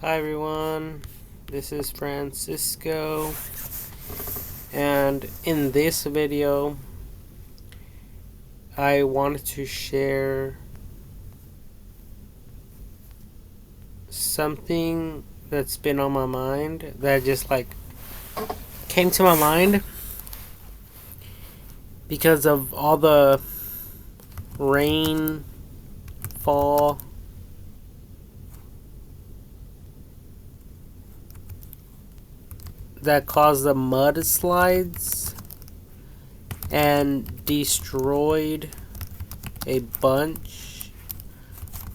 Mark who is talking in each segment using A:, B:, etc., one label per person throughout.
A: Hi everyone, this is Francisco, and in this video I wanted to share something that's been on my mind that just came to my mind because of all the rain fall that caused the mudslides and destroyed a bunch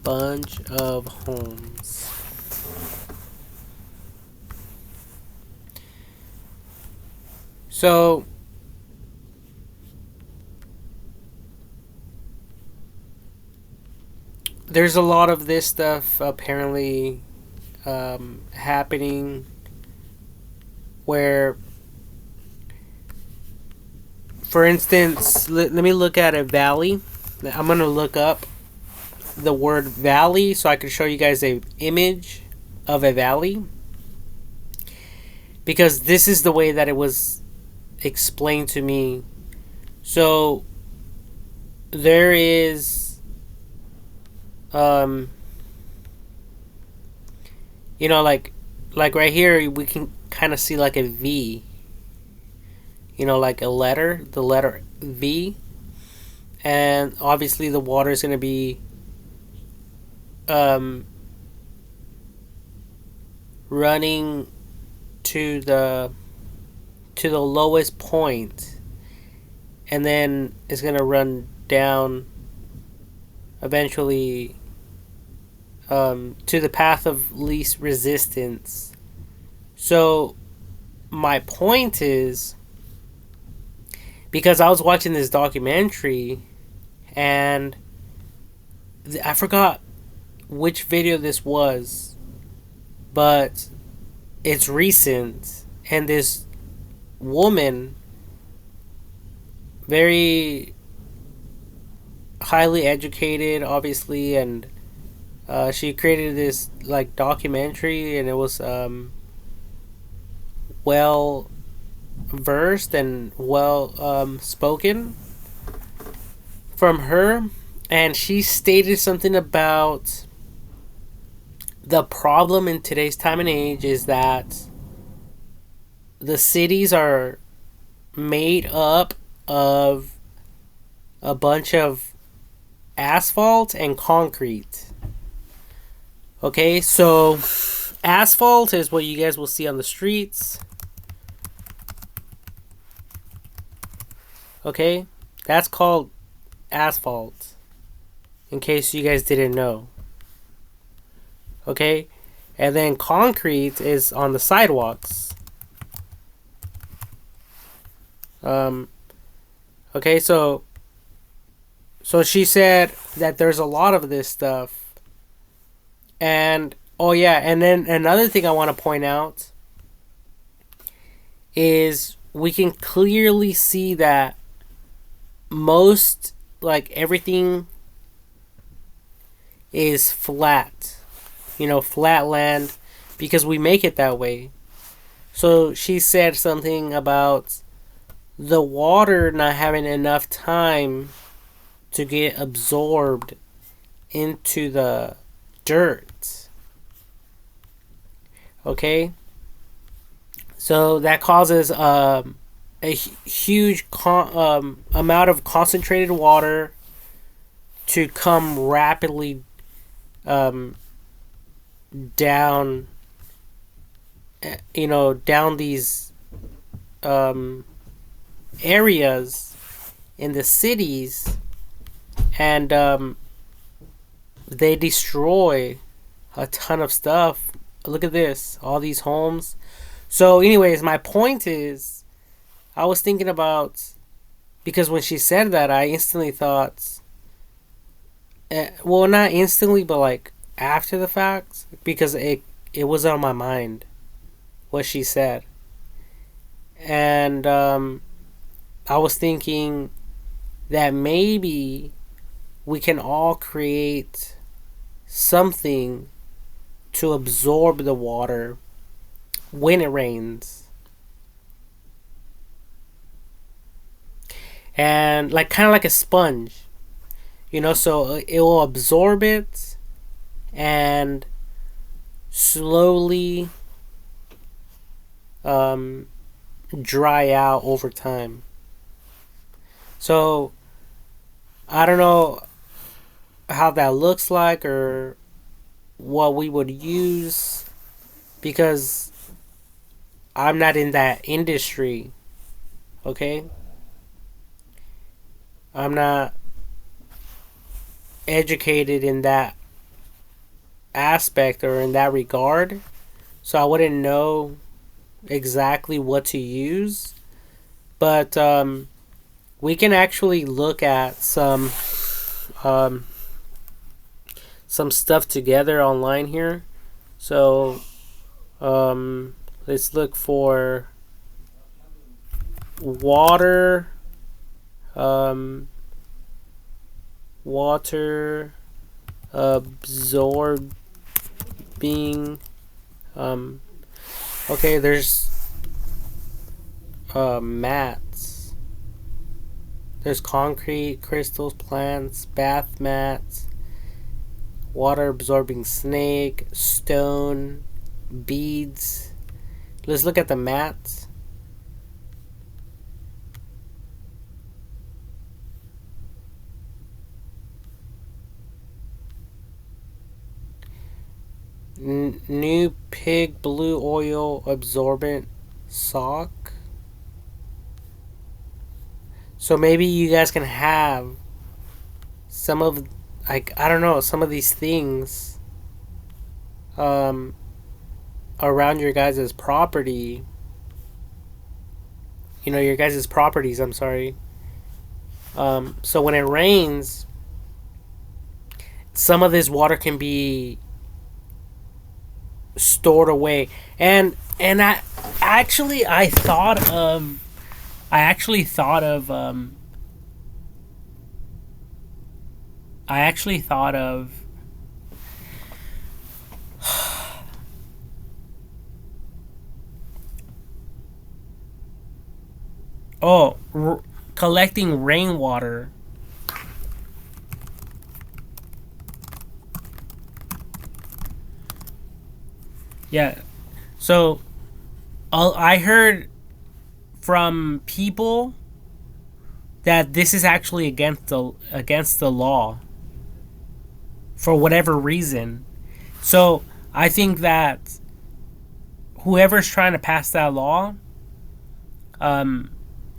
A: of homes. So there's a lot of this stuff apparently happening where, for instance, let me look at a valley. I'm going to look up the word valley so I can show you guys a image of a valley, because this is the way that it was explained to me. So there is like right here we can kind of see like a V, like a letter, the letter V, and obviously the water is going to be running to the lowest point, and then it's going to run down eventually to the path of least resistance. So my point is, because I was watching this documentary and I forgot which video this was, but it's recent, and this woman, very highly educated obviously, and she created this like documentary, and it was well versed and well spoken from her, and she stated something about the problem in today's time and age is that the cities are made up of a bunch of asphalt and concrete. Okay, so asphalt is what you guys will see on the streets. Okay, that's called asphalt, in case you guys didn't know. Okay, and then concrete is on the sidewalks. Okay, so she said that there's a lot of this stuff, and oh yeah, and then another thing I want to point out is we can clearly see that most, like, everything is flat, flat land, because we make it that way. So she said something about the water not having enough time to get absorbed into the dirt. Okay? So that causes a huge amount of concentrated water to come rapidly down, down these areas in the cities, and they destroy a ton of stuff. Look at this, all these homes. So anyways, my point is, I was thinking about, because when she said that, I instantly thought, well, not instantly, but like after the fact, because it was on my mind what she said, and I was thinking that maybe we can all create something to absorb the water when it rains. And like kind of like a sponge, so it will absorb it and slowly dry out over time. So I don't know how that looks like or what we would use because I'm not in that industry. Okay? I'm not educated in that aspect or in that regard. So I wouldn't know exactly what to use. But we can actually look at um, some stuff together online here. So let's look for water water absorbing okay, there's mats, there's concrete, crystals, plants, bath mats, water absorbing snake, stone, beads. Let's look at the mats. New pig blue oil absorbent sock. So maybe you guys can have some of, like, I don't know, some of these things around your guys' property. Your guys' properties, I'm sorry. So when it rains, some of this water can be stored away, and I thought of collecting rainwater. Yeah. So I heard from people that this is actually against the law for whatever reason. So I think that whoever's trying to pass that law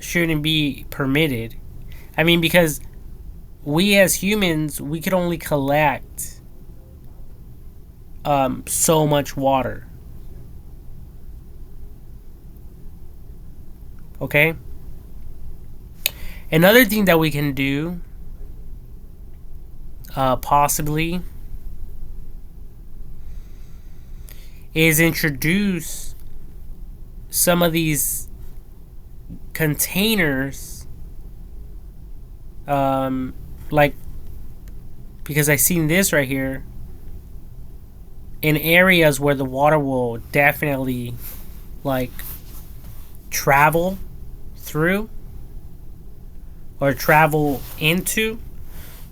A: shouldn't be permitted. I mean, because we as humans, we could only collect so much water. Okay? Another thing that we can do, possibly, is introduce some of these containers, like, because I seen this right here, in areas where the water will definitely, like, travel through or travel into.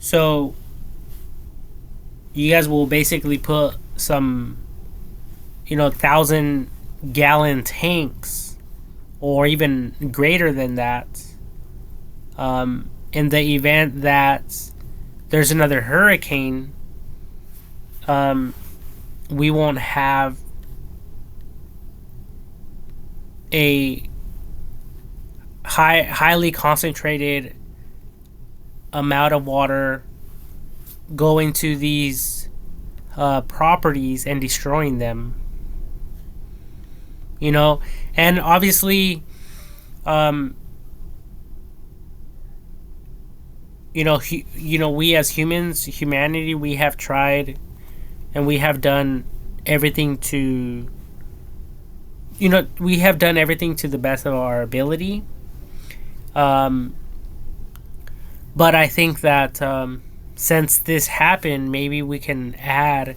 A: So you guys will basically put some 1,000-gallon tanks or even greater than that, in the event that there's another hurricane. We won't have a highly concentrated amount of water going to these properties and destroying them. And obviously, we as humanity, we have tried and we have done everything to the best of our ability. But I think that since this happened, maybe we can add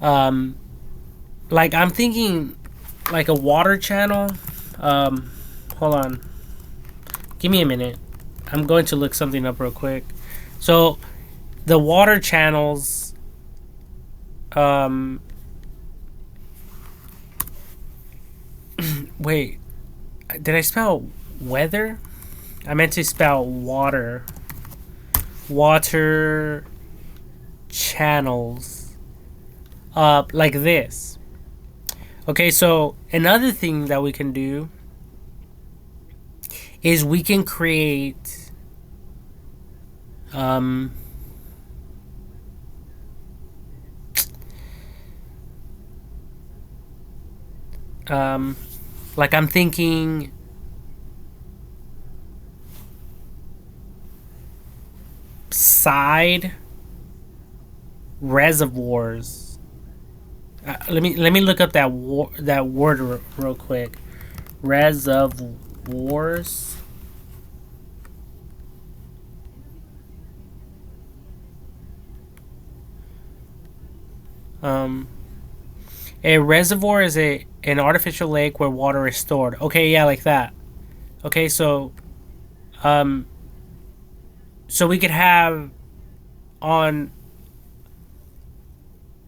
A: Um, like I'm thinking like a water channel. Um, hold on, give me a minute. I'm going to look something up real quick. So the water channels. Um, wait, did I spell weather? I meant to spell water. Water channels. Like this. Okay, so another thing that we can do is we can create um, um, like I'm thinking side reservoirs. Let me look up that word real quick. Reservoirs. Um, a reservoir is an artificial lake where water is stored. Okay, yeah, like that. Okay, um, so we could have on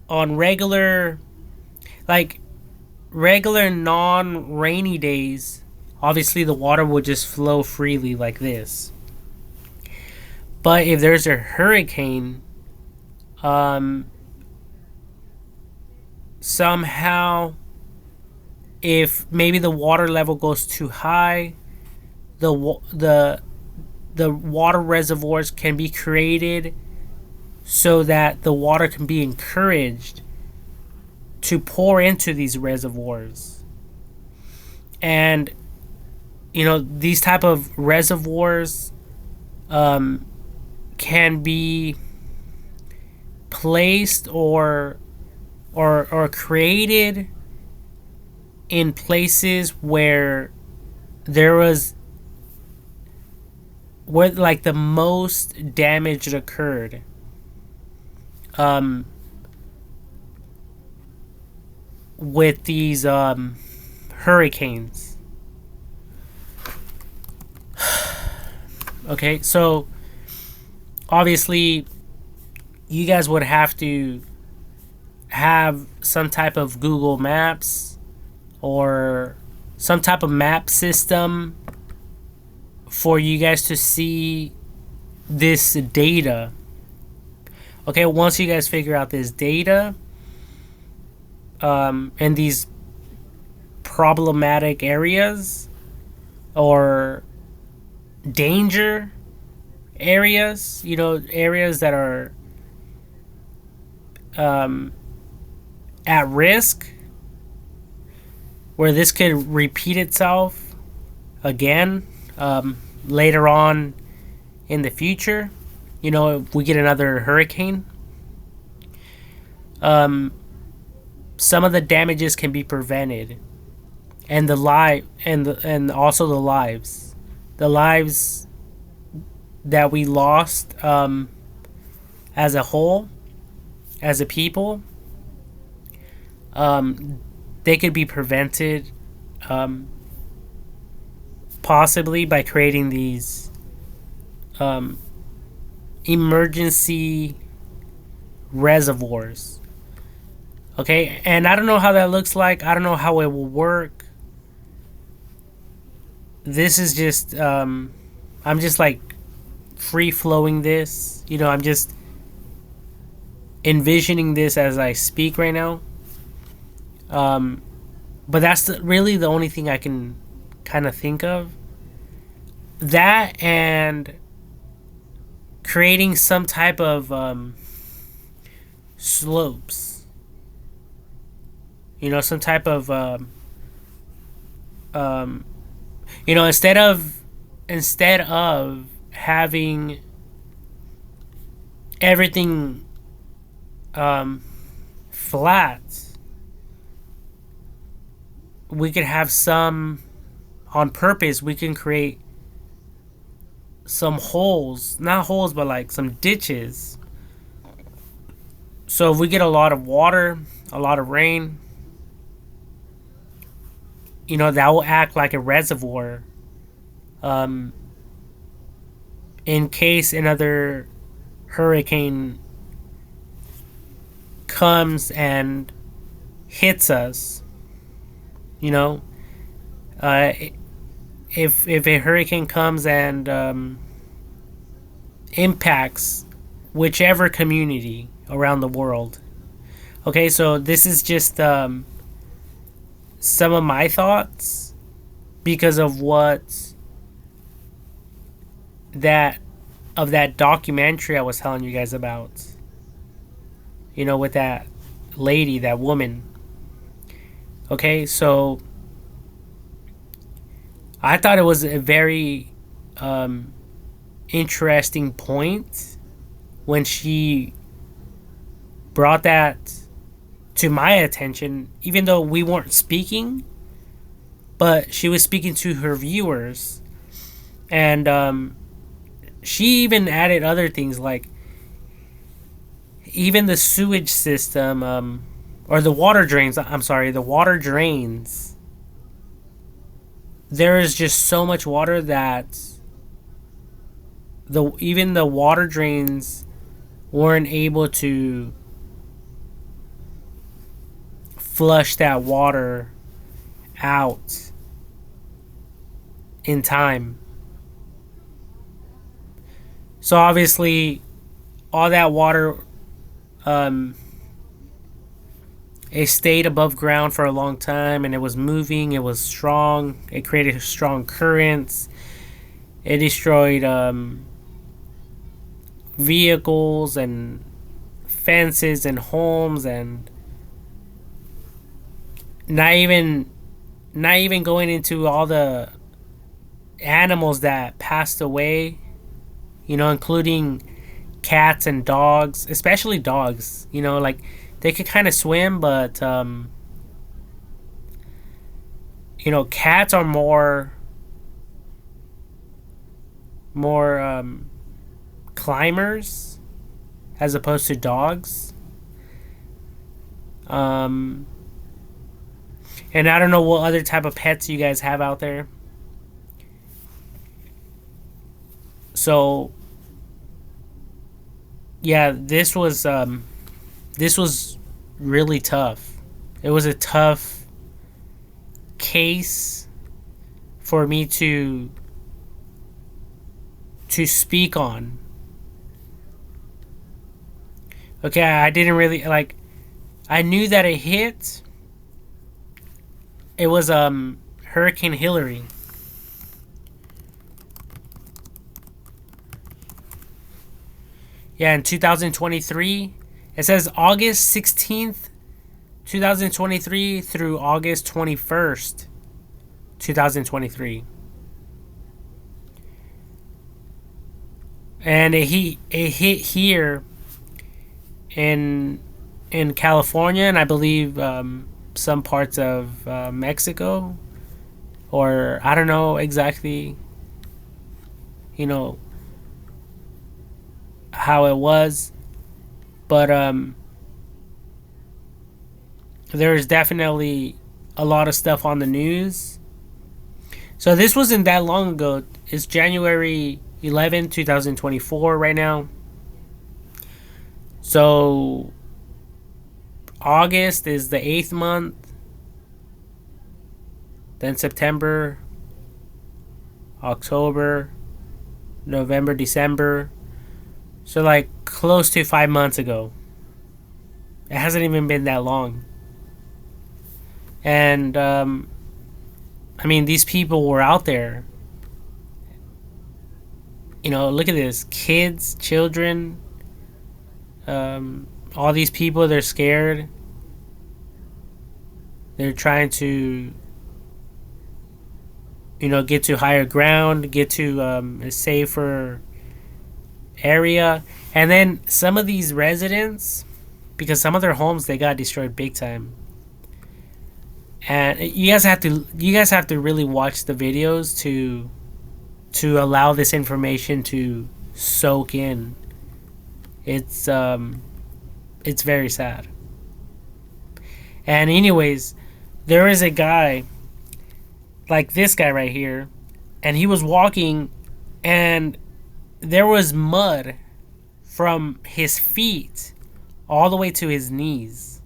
A: regular, like regular non-rainy days, obviously the water would just flow freely like this. But if there's a hurricane, um, somehow, if maybe the water level goes too high, the water reservoirs can be created so that the water can be encouraged to pour into these reservoirs. And these type of reservoirs can be placed or created in places where there was where like the most damage occurred. With these hurricanes. Okay, so obviously you guys would have to have some type of Google Maps or some type of map system for you guys to see this data. Okay, once you guys figure out this data and these problematic areas or danger areas, areas that are at risk, where this could repeat itself again later on in the future. If we get another hurricane, some of the damages can be prevented, and and also the lives that we lost as a whole, as a people, they could be prevented, possibly by creating these emergency reservoirs. Okay, and I don't know how that looks like. I don't know how it will work. This is just I'm just like free flowing this. I'm just envisioning this as I speak right now. But that's really the only thing I can kind of think of. That and creating some type of slopes. Some type of instead of having everything flat, we could have some on purpose. We can create some holes, not holes, but like some ditches. So if we get a lot of water a lot of rain, that will act like a reservoir, um, in case another hurricane comes and hits us. You know, uh, if a hurricane comes and impacts whichever community around the world. Okay, so this is just some of my thoughts because of what that that documentary I was telling you guys about. With that lady, that woman. Okay, so I thought it was a very interesting point when she brought that to my attention, even though we weren't speaking, but she was speaking to her viewers. And she even added other things like even the sewage system, or the water drains. I'm sorry, the water drains. There is just so much water that even the water drains weren't able to flush that water out in time. So obviously, all that water, it stayed above ground for a long time, and it was moving. It was strong. It created strong currents. It destroyed vehicles and fences and homes, and not even going into all the animals that passed away, including cats and dogs, especially dogs. Like they could kind of swim, but cats are more climbers as opposed to dogs. And I don't know what other type of pets you guys have out there. So yeah, this was really tough. It was a tough case for me to speak on. Okay, I didn't really like. I knew that it hit. It was Hurricane Hillary. Yeah, in 2023. It says August 16th, 2023 through August 21st, 2023. And it hit here in California, and I believe some parts of Mexico, or I don't know exactly, how it was, but there's definitely a lot of stuff on the news. So this wasn't that long ago. It's January 11, 2024 right now. So August is the 8th month. Then September, October, November, December. So like close to 5 months ago. It hasn't even been that long. And I mean, these people were out there. Look at this. Kids, children, all these people, they're scared. They're trying to, get to higher ground, get to a safer area. And then some of these residents, because some of their homes, they got destroyed big time. And you guys have to really watch the videos to allow this information to soak in. It's very sad. And anyways, there is a guy like this guy right here, and he was walking, and there was mud from his feet all the way to his knees.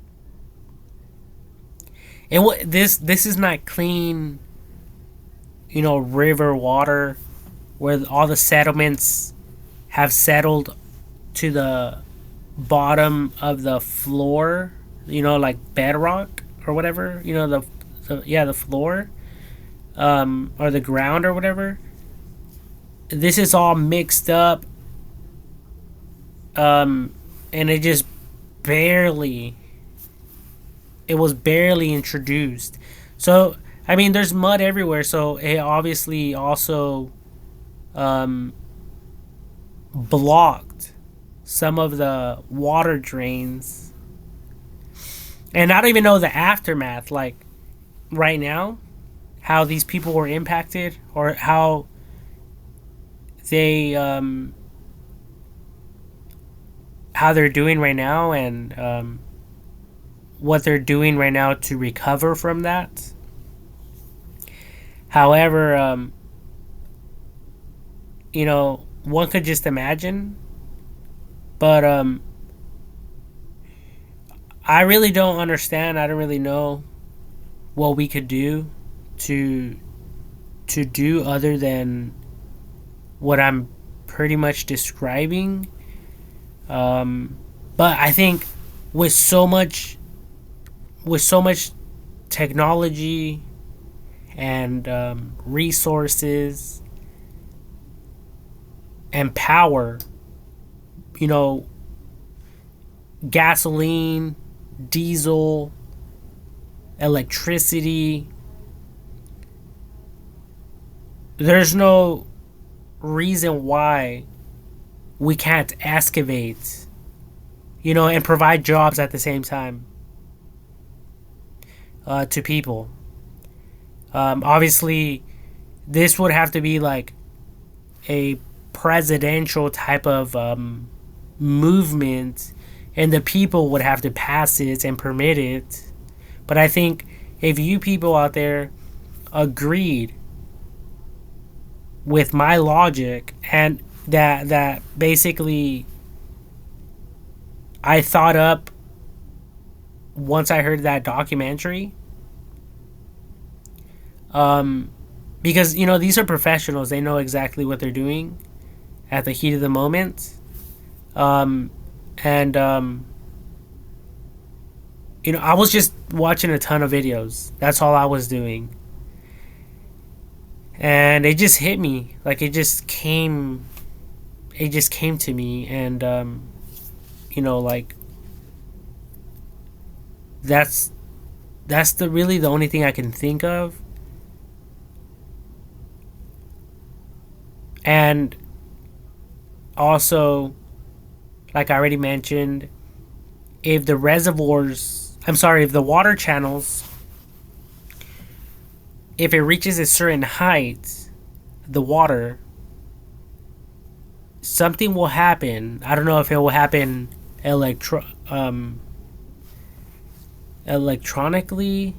A: This is not clean, river water where all the settlements have settled to the bottom of the floor, like bedrock or whatever, the floor, or the ground or whatever. This is all mixed up, and it was barely introduced. So, I mean, there's mud everywhere, so it obviously also blocked some of the water drains. And I don't even know the aftermath, like right now, how these people were impacted, or how they how they're doing right now, and what they're doing right now to recover from that. However, one could just imagine, but I really don't understand. I don't really know what we could do to do other than what I'm pretty much describing. But I think with so much technology and resources and power, gasoline, diesel, electricity, there's no reason why we can't excavate, and provide jobs at the same time to people. Obviously, this would have to be like a presidential type of movement, and the people would have to pass it and permit it. But I think if you people out there agreed with my logic, and that basically I thought up once I heard that documentary, because these are professionals, they know exactly what they're doing at the heat of the moment, and I was just watching a ton of videos. That's all I was doing, and it just hit me, like it just came to me, and like that's really the only thing I can think of. And also, like I already mentioned, if the water channels, if it reaches a certain height, the water, something will happen. I don't know if it will happen electronically.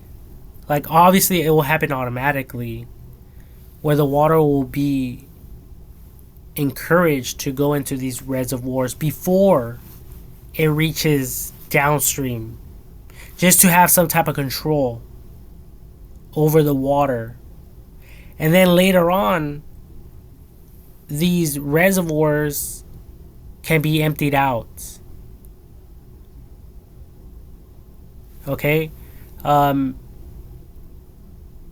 A: Like, obviously it will happen automatically, where the water will be encouraged to go into these reservoirs before it reaches downstream, just to have some type of control over the water. And then later on, these reservoirs can be emptied out. Okay?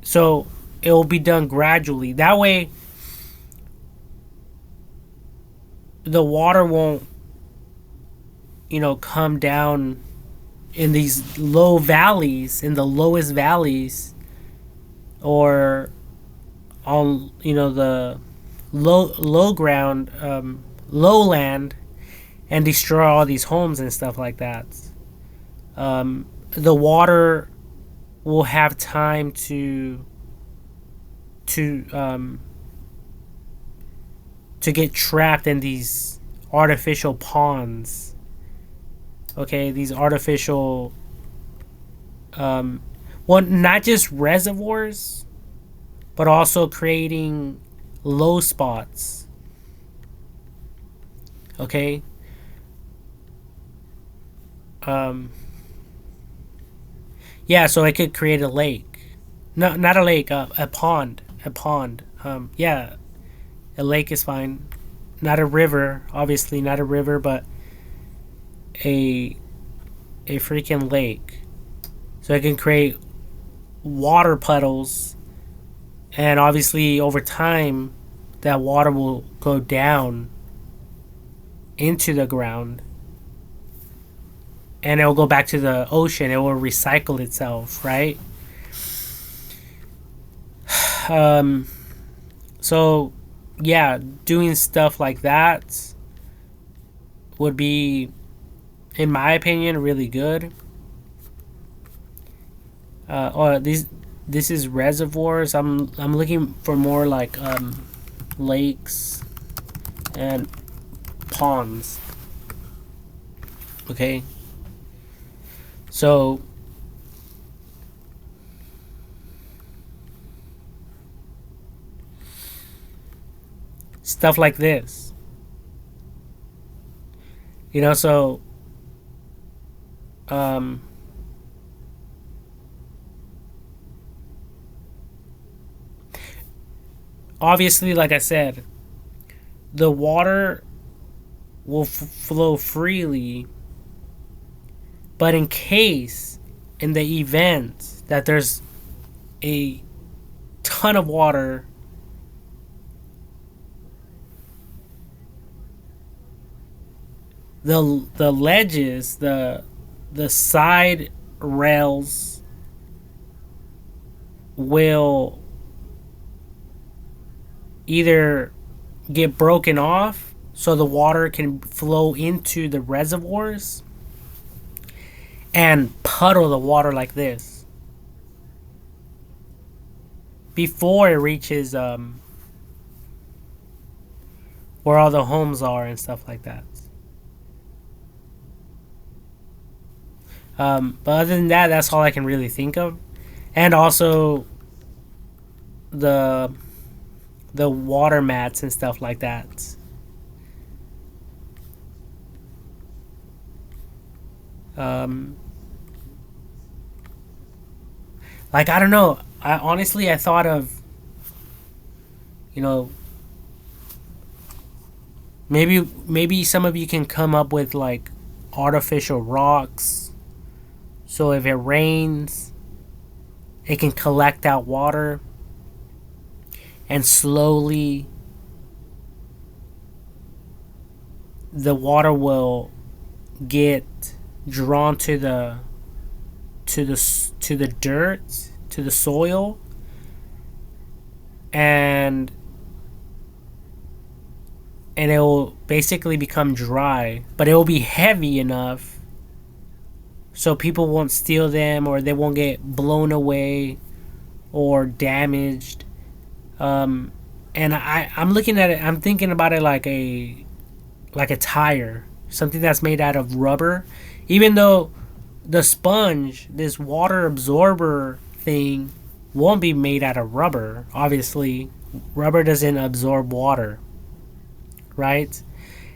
A: So it will be done gradually. That way, the water won't, come down in these low valleys, in the lowest valleys, or on, the low ground, lowland, and destroy all these homes and stuff like that. The water will have time to get trapped in these artificial ponds. Okay, these artificial Well, not just reservoirs, but also creating low spots. Okay. Um, yeah, so I could create a lake. No, not a lake. A pond. A pond. Yeah, a lake is fine. Not a river, obviously not a river, but a a freaking lake. So I can create water puddles, and obviously over time, that water will go down into the ground, and it will go back to the ocean. It will recycle itself, right? Um, so yeah, doing stuff like that would be, in my opinion, really good. Or these this is reservoirs. I'm looking for more like lakes and ponds. Okay, so stuff like this, so um, obviously, like I said, the water will flow freely, but in the event that there's a ton of water, the ledges, the side rails will either get broken off so the water can flow into the reservoirs and puddle the water like this before it reaches where all the homes are and stuff like that. But other than that, that's all I can really think of. And also the water mats and stuff like that. Um, like I don't know. I thought of, you know maybe some of you can come up with like artificial rocks. So if it rains, it can collect that water and slowly the water will get drawn to the dirt, to the soil, and it will basically become dry, but it will be heavy enough so people won't steal them or they won't get blown away or damaged. And I'm looking at it. I'm thinking about it like a tire, something that's made out of rubber. Even though the sponge, this water absorber thing, won't be made out of rubber. Obviously, rubber doesn't absorb water, right?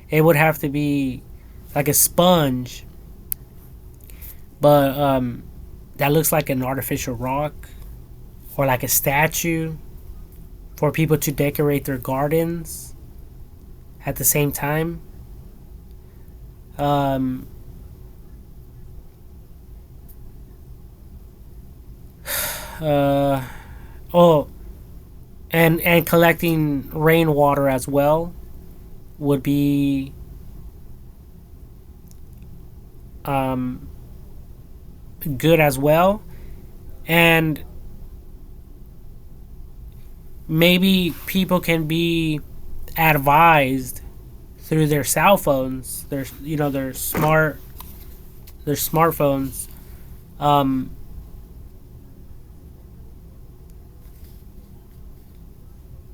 A: It would have to be like a sponge, but that looks like an artificial rock or like a statue for people to decorate their gardens at the same time. Um, uh, oh, and collecting rainwater as well would be um, good as well. And maybe people can be advised through their cell phones, their smartphones, um,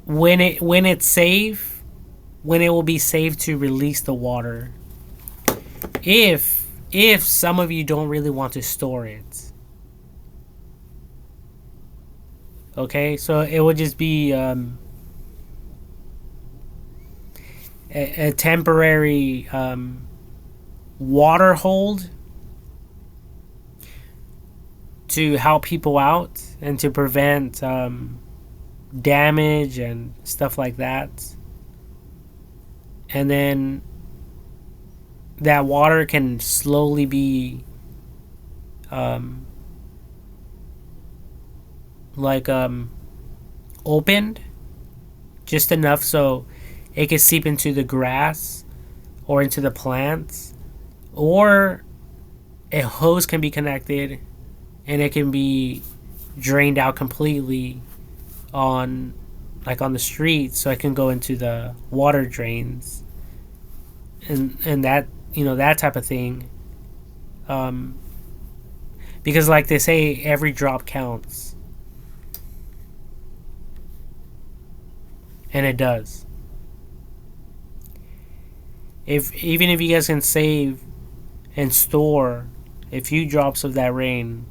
A: when it's safe, when it will be safe to release the water. If some of you don't really want to store it, Okay, so it would just be a temporary water hold to help people out and to prevent damage and stuff like that. And then that water can slowly be um, like opened just enough so it can seep into the grass or into the plants, or a hose can be connected and it can be drained out completely on on the street, so it can go into the water drains and that, that type of thing. um because like they say, every drop counts, and it does. If even if you guys can save and store a few drops of that rain,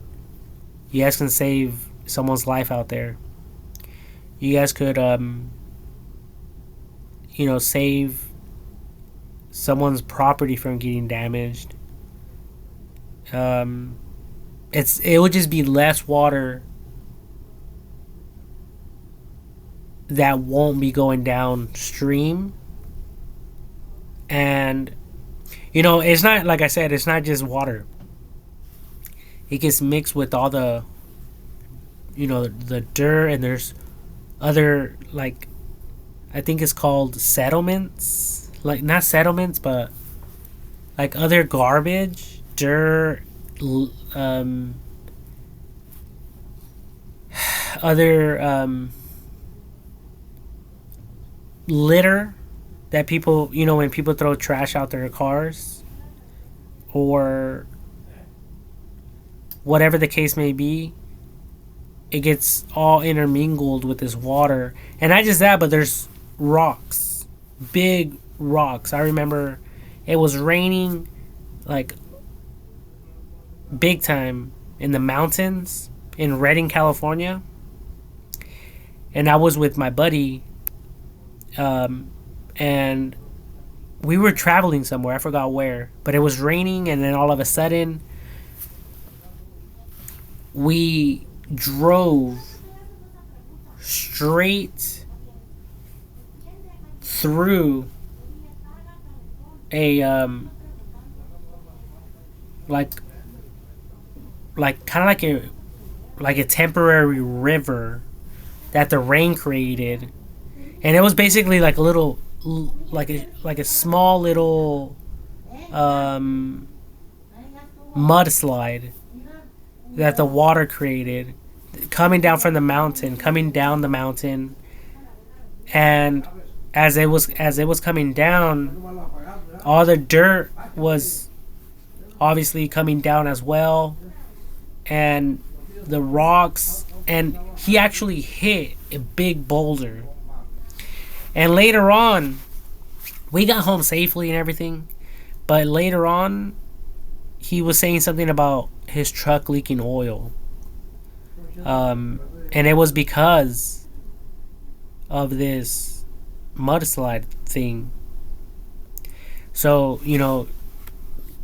A: you guys can save someone's life out there. You guys could save someone's property from getting damaged. It would just be less water that won't be going downstream. And it's not, like I said, it's not just water. It gets mixed with all the dirt, and there's other, like, I think it's called settlements, like not settlements, but like other garbage, dirt, other litter that people, when people throw trash out their cars, or whatever the case may be, it gets all intermingled with this water. And not just that, but there's rocks, big rocks. I remember it was raining like big time in the mountains in Redding, California, and I was with my buddy, and we were traveling somewhere. I forgot where, but it was raining, and then all of a sudden we drove straight through a kind of like a temporary river that the rain created, and it was basically like a little, like a small little mudslide that the water created, coming down from the mountain, coming down the mountain. And as it was coming down, all the dirt was obviously coming down as well, and the rocks, and he actually hit a big boulder. And later on, we got home safely and everything, but later on he was saying something about his truck leaking oil, and it was because of this mudslide thing. So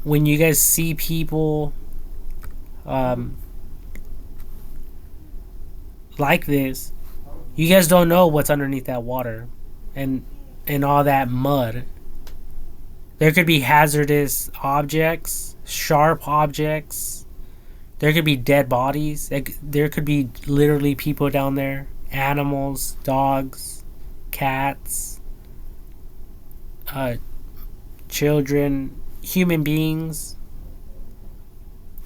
A: when you guys see people like this, you guys don't know what's underneath that water and all that mud. There could be hazardous objects, sharp objects. There could be dead bodies. There could be literally people down there, animals, dogs, cats, children, human beings.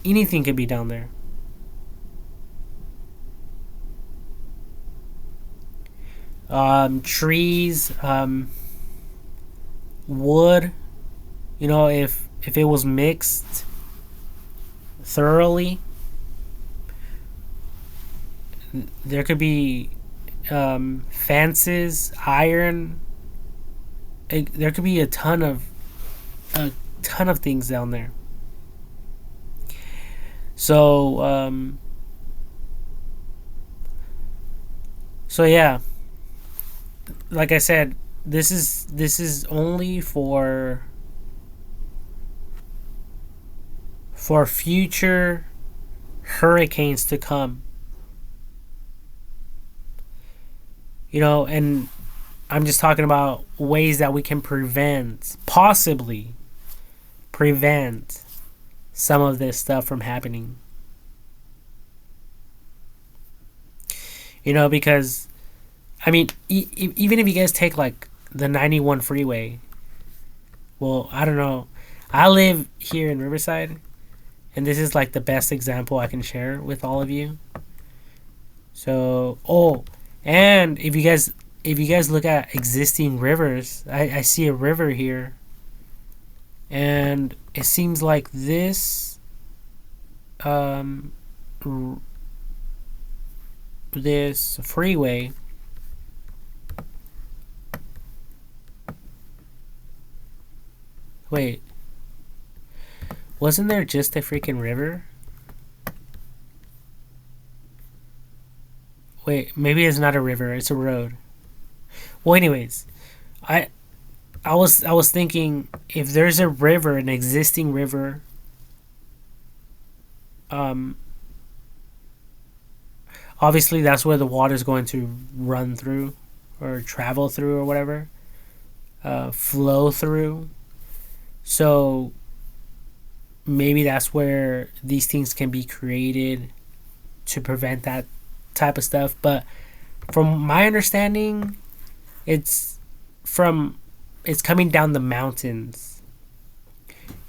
A: Anything could be down there. Trees, wood. If it was mixed thoroughly, there could be fences, iron. There could be a ton of things down there. So So yeah, like I said, this is only for future hurricanes to come. And I'm just talking about ways that we can possibly prevent some of this stuff from happening. Because I mean, even if you guys take like the 91 freeway, well, I don't know. I live here in Riverside, and this is like the best example I can share with all of you. So, and if you guys look at existing rivers, I see a river here, and it seems like um this freeway. Wait, wasn't there just a freaking river? Wait, maybe it's not a river, it's a road. Well, anyways, I I was thinking, if there's a river, an existing river, um obviously that's where the water is going to run through or travel through or whatever, flow through. So maybe that's where these things can be created to prevent that type of stuff. But from my understanding, it's from it's coming down the mountains.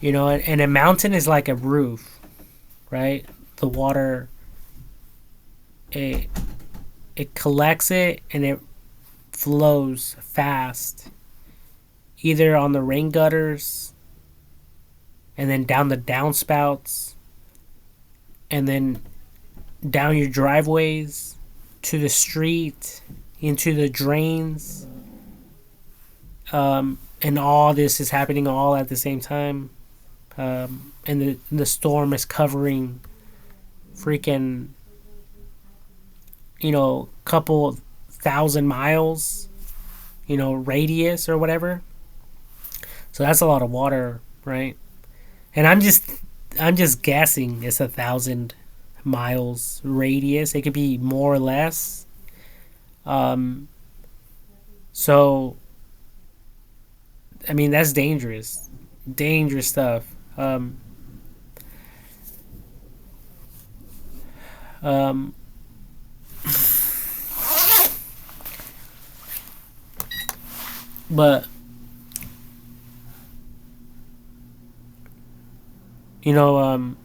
A: And a mountain is like a roof, right? The water, it it collects it and it flows fast, either on the rain gutters and then down the downspouts and then down your driveways to the street, into the drains. And all this is happening all at the same time. And the storm is covering freaking, couple thousand miles, radius or whatever. So that's a lot of water, right? And I'm just guessing it's 1,000 miles radius. It could be more or less. So I mean, that's dangerous stuff. Um, but you know,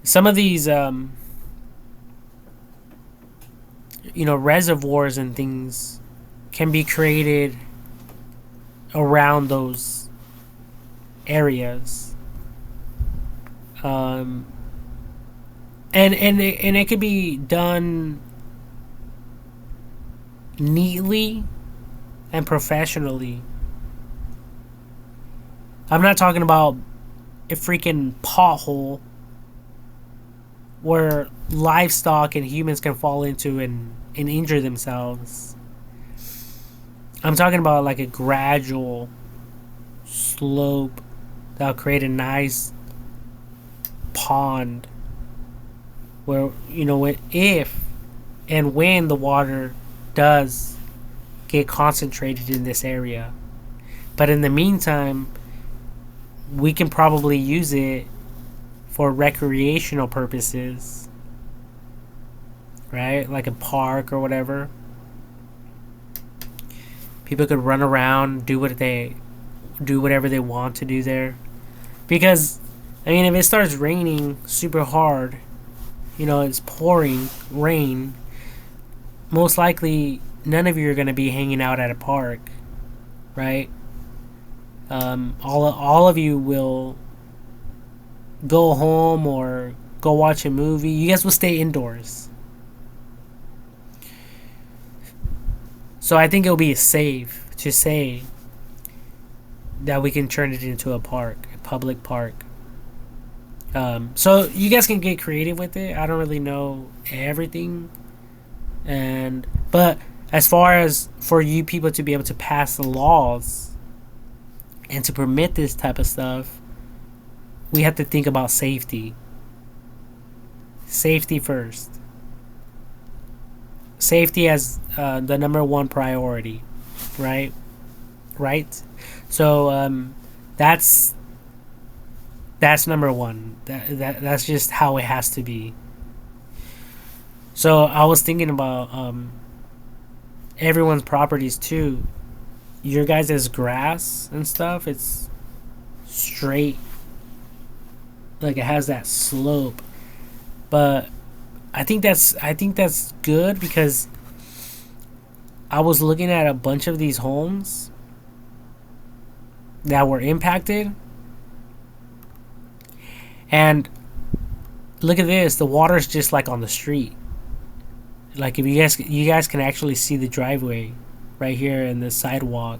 A: some of these, reservoirs and things can be created around those areas. Um, and it could be done neatly and professionally. I'm not talking about a freaking pothole where livestock and humans can fall into and injure themselves. I'm talking about like a gradual slope that'll create a nice pond where, if and when the water does get concentrated in this area. But in the meantime, we can probably use it for recreational purposes, right? Like a park or whatever. People could run around, do whatever they want to do there. Because, I mean, if it starts raining super hard, it's pouring rain, most likely none of you are going to be hanging out at a park, right? All of you will go home or go watch a movie. You guys will stay indoors. So I think it'll be safe to say that we can turn it into a park, a public park. So you guys can get creative with it. I don't really know everything. And but as far as for you people to be able to pass the laws and to permit this type of stuff, we have to think about safety. Safety first. Safety as the number one priority, right? Right. So that's number one. That's just how it has to be. So I was thinking about everyone's properties too. Your guys' grass and stuff, it's straight, like it has that slope. But I think that's good because I was looking at a bunch of these homes that were impacted, and look at this, the water's just like on the street. Like if you guys can actually see the driveway right here and the sidewalk,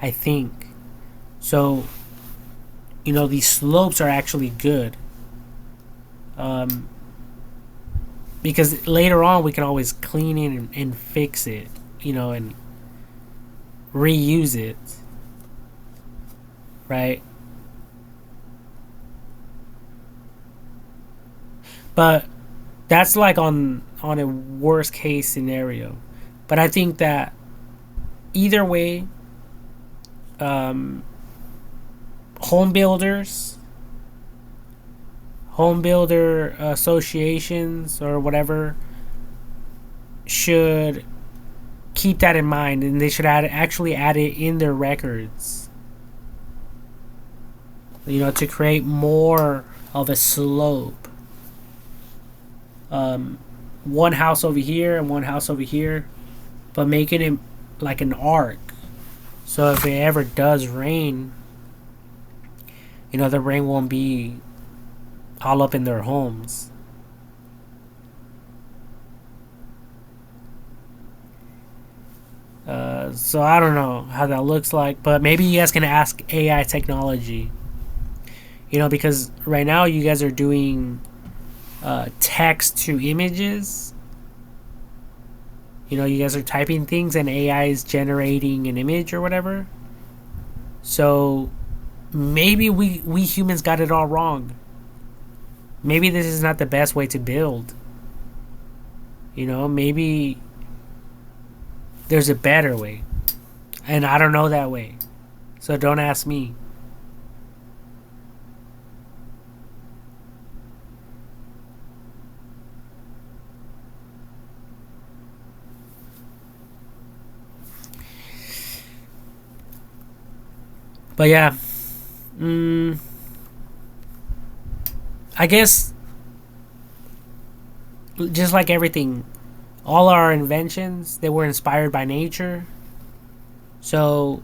A: I think. So, these slopes are actually good. Um, because later on we can always clean it and fix it, and reuse it, right? But that's like on a worst case scenario. But I think that either way, um, home builders, home builder associations, or whatever should keep that in mind, and they should actually add it in their records. To create more of a slope. One house over here and one house over here, but making it like an arc. So if it ever does rain, the rain won't be all up in their homes. So I don't know how that looks like, but maybe you guys can ask AI technology. Because right now you guys are doing text to images. You guys are typing things and AI is generating an image or whatever. So maybe we humans got it all wrong. Maybe this is not the best way to build. Maybe there's a better way. And I don't know that way. So don't ask me. But yeah, I guess just like everything, all our inventions, they were inspired by nature. So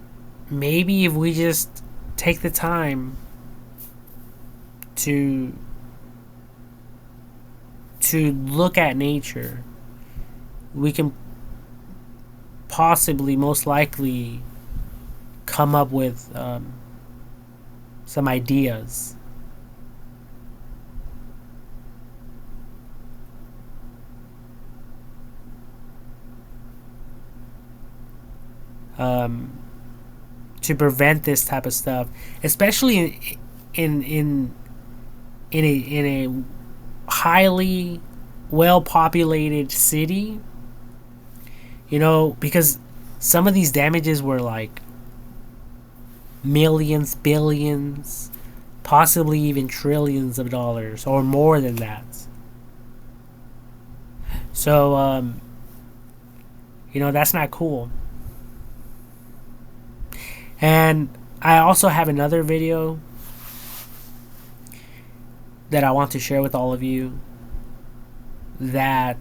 A: maybe if we just take the time to look at nature, we can possibly, most likely, come up with some ideas. To prevent this type of stuff, especially in a highly well populated city. Because some of these damages were like millions, billions, possibly even trillions of dollars or more than that. So that's not cool. And I also have another video that I want to share with all of you that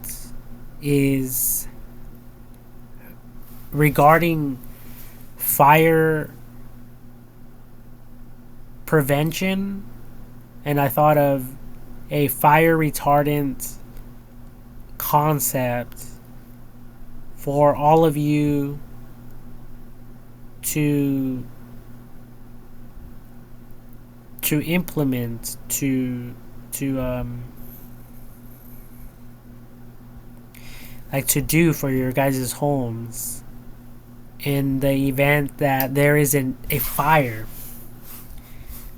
A: is regarding fire prevention, and I thought of a fire retardant concept for all of you to implement to like to do for your guys' homes in the event that there isn't a fire.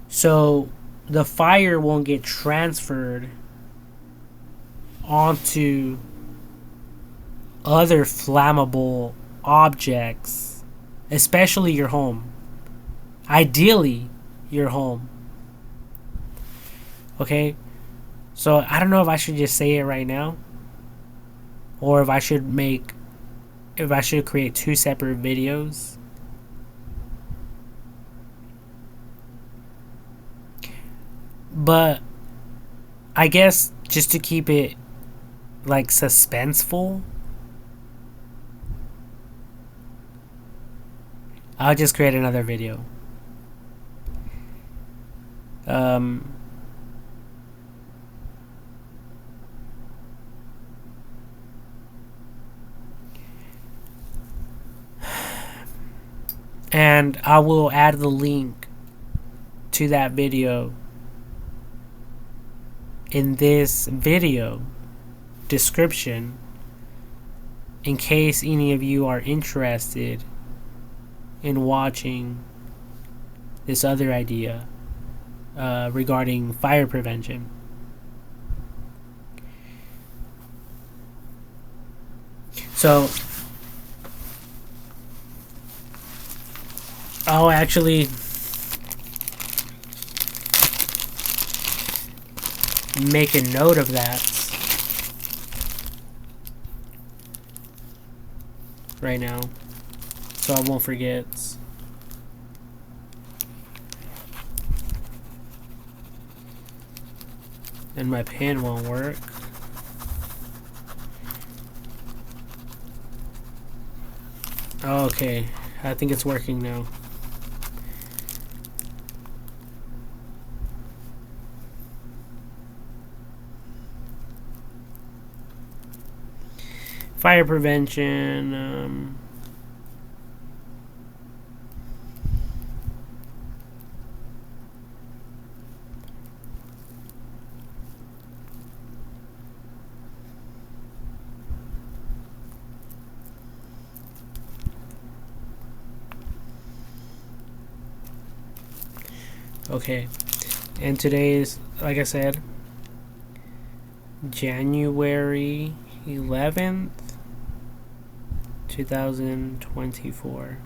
A: So the fire won't get transferred onto other flammable objects, especially your home. Ideally, your home. Okay? So I don't know if I should just say it right now, or if I should create two separate videos. But I guess just to keep it like suspenseful, I'll just create another video. And I will add the link to that video in this video description in case any of you are interested in watching this other idea regarding fire prevention. So I'll actually make a note of that right now so I won't forget. And my pen won't work. Okay, I think it's working now. Fire prevention. Okay, and today is, like I said, January 11th, 2024.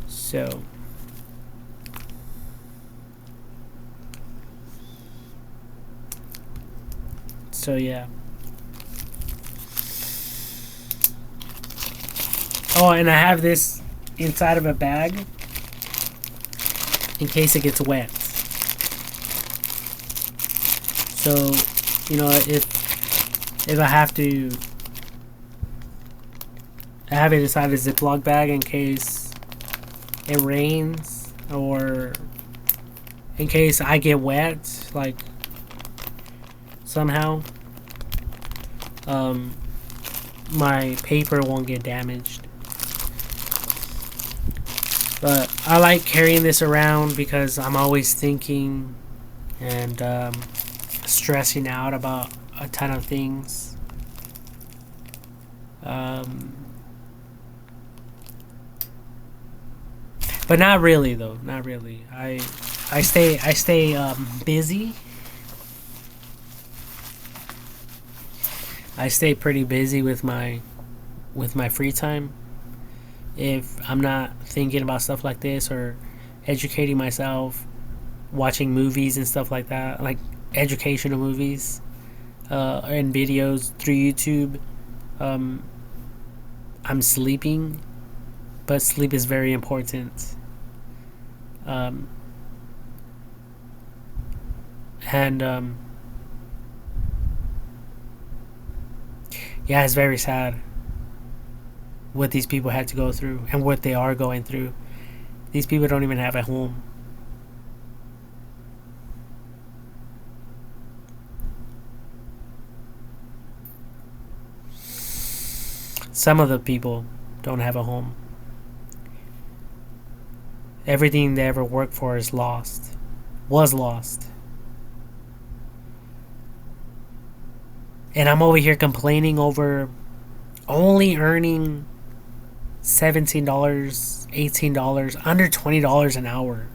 A: So yeah. Oh, and I have this inside of a bag in case it gets wet. So, you know, if I have to, I have it inside a Ziploc bag in case it rains or in case I get wet, like somehow, my paper won't get damaged. But I like carrying this around because I'm always thinking and stressing out about a ton of things. But not really though. Not really. I stay busy. I stay pretty busy with my free time. If I'm not thinking about stuff like this or educating myself, watching movies and stuff like that, like educational movies and videos through YouTube, I'm sleeping, but sleep is very important. And yeah, it's very sad what these people had to go through and what they are going through. These people don't even have a home. Some of the people don't have a home. Everything they ever worked for is lost. Was lost. And I'm over here complaining over only earning $17, $18, under $20 an hour.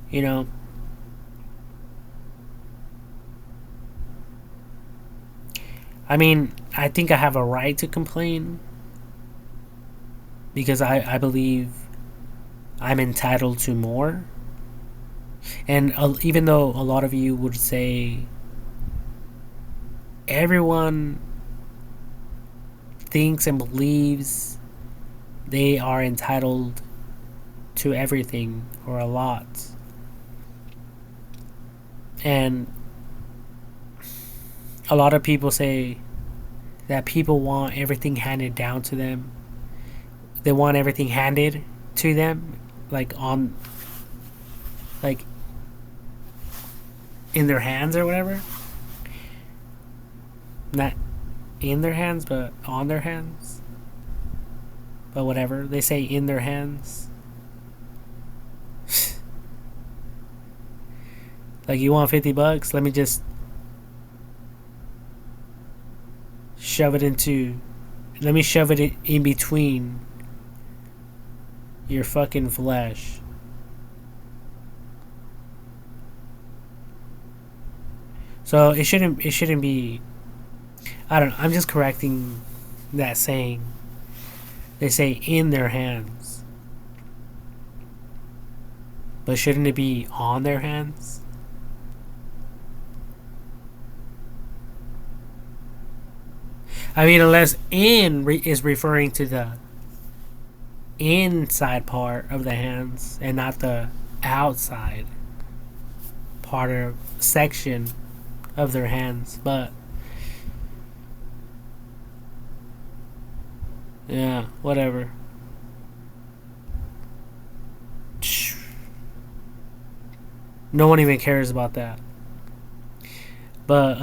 A: You know? I mean, I think I have a right to complain because I believe I'm entitled to more. And even though a lot of you would say everyone thinks and believes they are entitled to everything or a lot. And a lot of people say that people want everything handed down to them. They want everything handed to them, like in their hands or whatever. Not in their hands, but on their hands. But whatever. They say in their hands. Like, you want $50? Let me just shove it into. Let me shove it in between your fucking flesh. So it shouldn't be. I don't know. I'm just correcting that saying. They say in their hands. But shouldn't it be on their hands? I mean, unless in is referring to the inside part of the hands and not the outside part or section of their hands. But yeah, whatever. No one even cares about that. But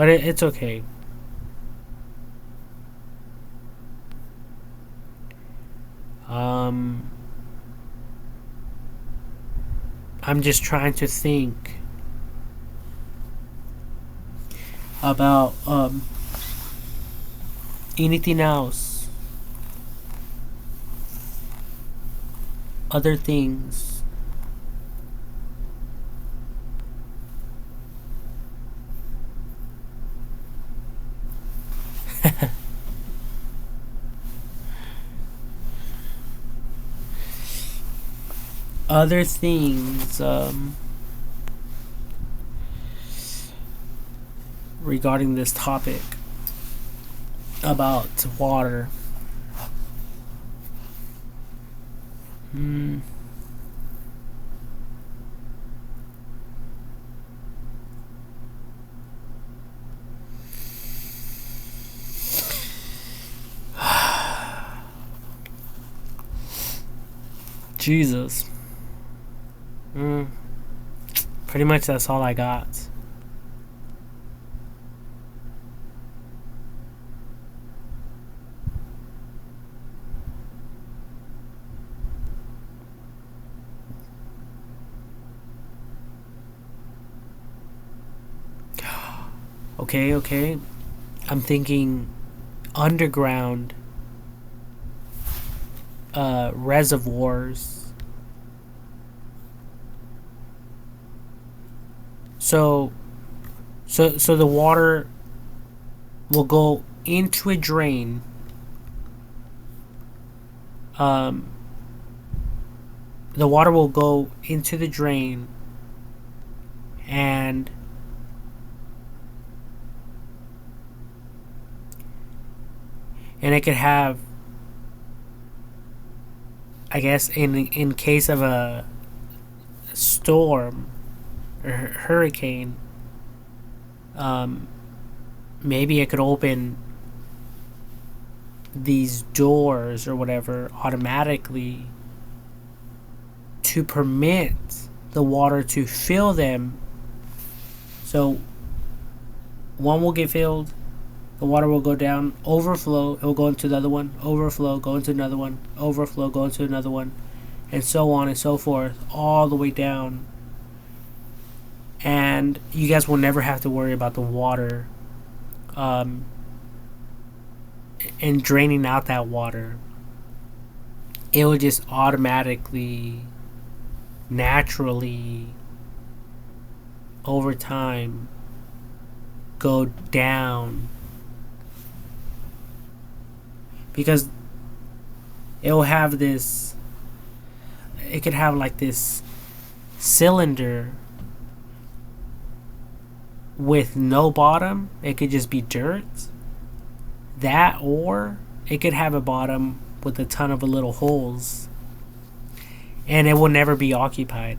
A: it's okay. I'm just trying to think about anything else, other things. Other things regarding this topic about water. Jesus. Pretty much that's all I got. Okay. I'm thinking underground reservoirs. So the water will go into a drain. The water will go into the drain, and it could have, I guess, in case of a storm or hurricane, maybe it could open these doors or whatever automatically to permit the water to fill them So one will get filled, the water will go down, overflow, it will go into the other one, overflow, go into another one, overflow, go into another one, and so on and so forth, all the way down. And you guys will never have to worry about the water and draining out that water. It will just automatically, naturally, over time, go down. Because it will have this, it could have like this cylinder with no bottom. It could just be dirt. That, or it could have a bottom with a ton of little holes, and it will never be occupied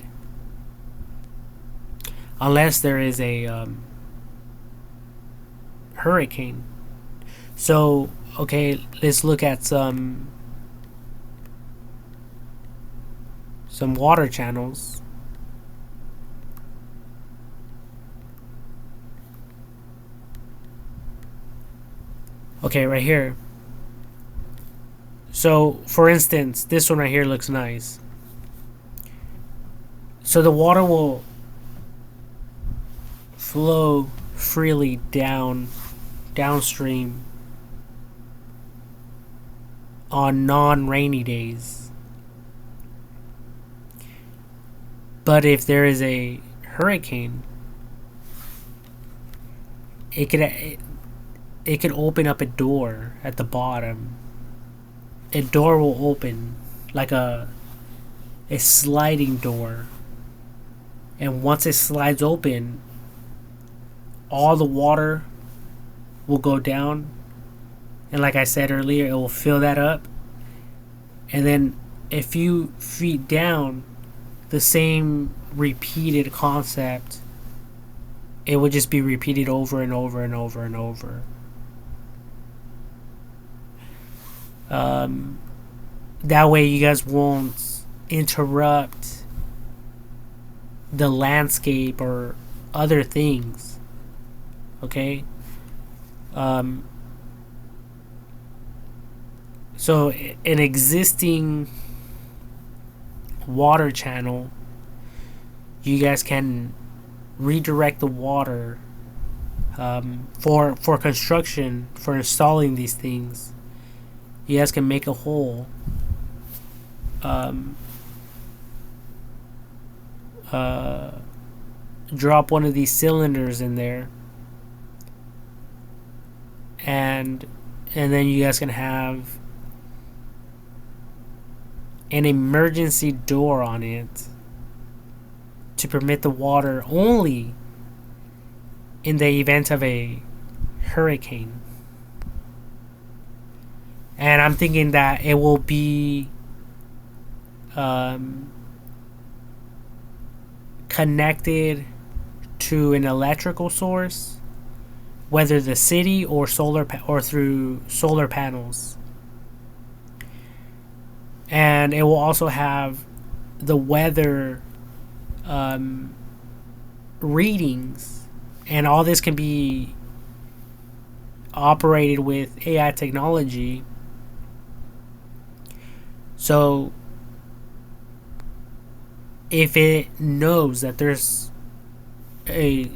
A: unless there is a hurricane. So, okay, let's look at some water channels. Okay, right here. So, for instance, this one right here looks nice. So the water will flow freely downstream on non-rainy days. But if there is a hurricane, it could open up a door at the bottom. A door will open like a sliding door, and once it slides open, all the water will go down, and like I said earlier, it will fill that up, and then a few feet down, the same repeated concept, it would just be repeated over and over and over and over. That way you guys won't interrupt the landscape or other things. Okay? So an existing water channel, you guys can redirect the water for construction, for installing these things. You guys can make a hole, drop one of these cylinders in there, and then you guys can have an emergency door on it to permit the water only in the event of a hurricane. And I'm thinking that it will be connected to an electrical source, whether the city or or through solar panels. And it will also have the weather readings, and all this can be operated with AI technology. So if it knows that there's a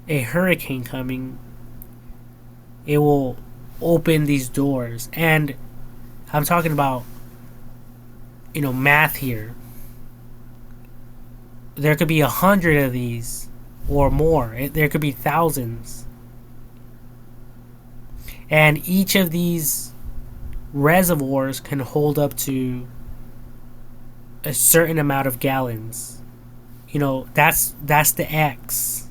A: hurricane coming, it will open these doors. And I'm talking about, math here. There could be 100 of these or more. There could be thousands. And each of these reservoirs can hold up to a certain amount of gallons. That's the X.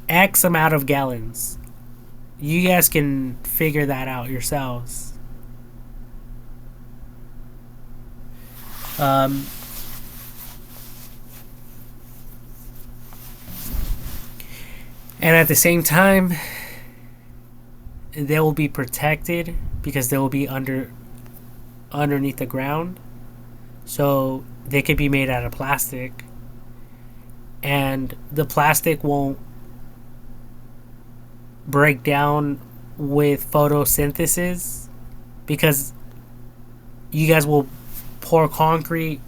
A: X amount of gallons. You guys can figure that out yourselves. And at the same time, they will be protected because they will be underneath the ground. So they could be made out of plastic, and the plastic won't break down with photosynthesis because you guys will pour concrete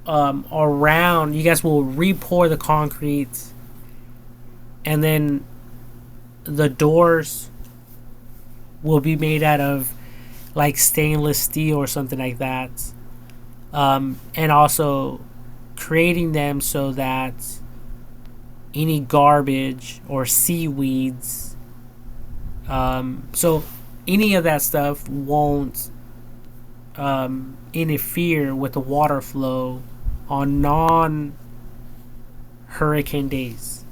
A: around. You guys will re-pour the concrete, and then the doors will be made out of like stainless steel or something like that, and also creating them so that any garbage or seaweeds, so any of that stuff won't interfere with the water flow on non-hurricane days.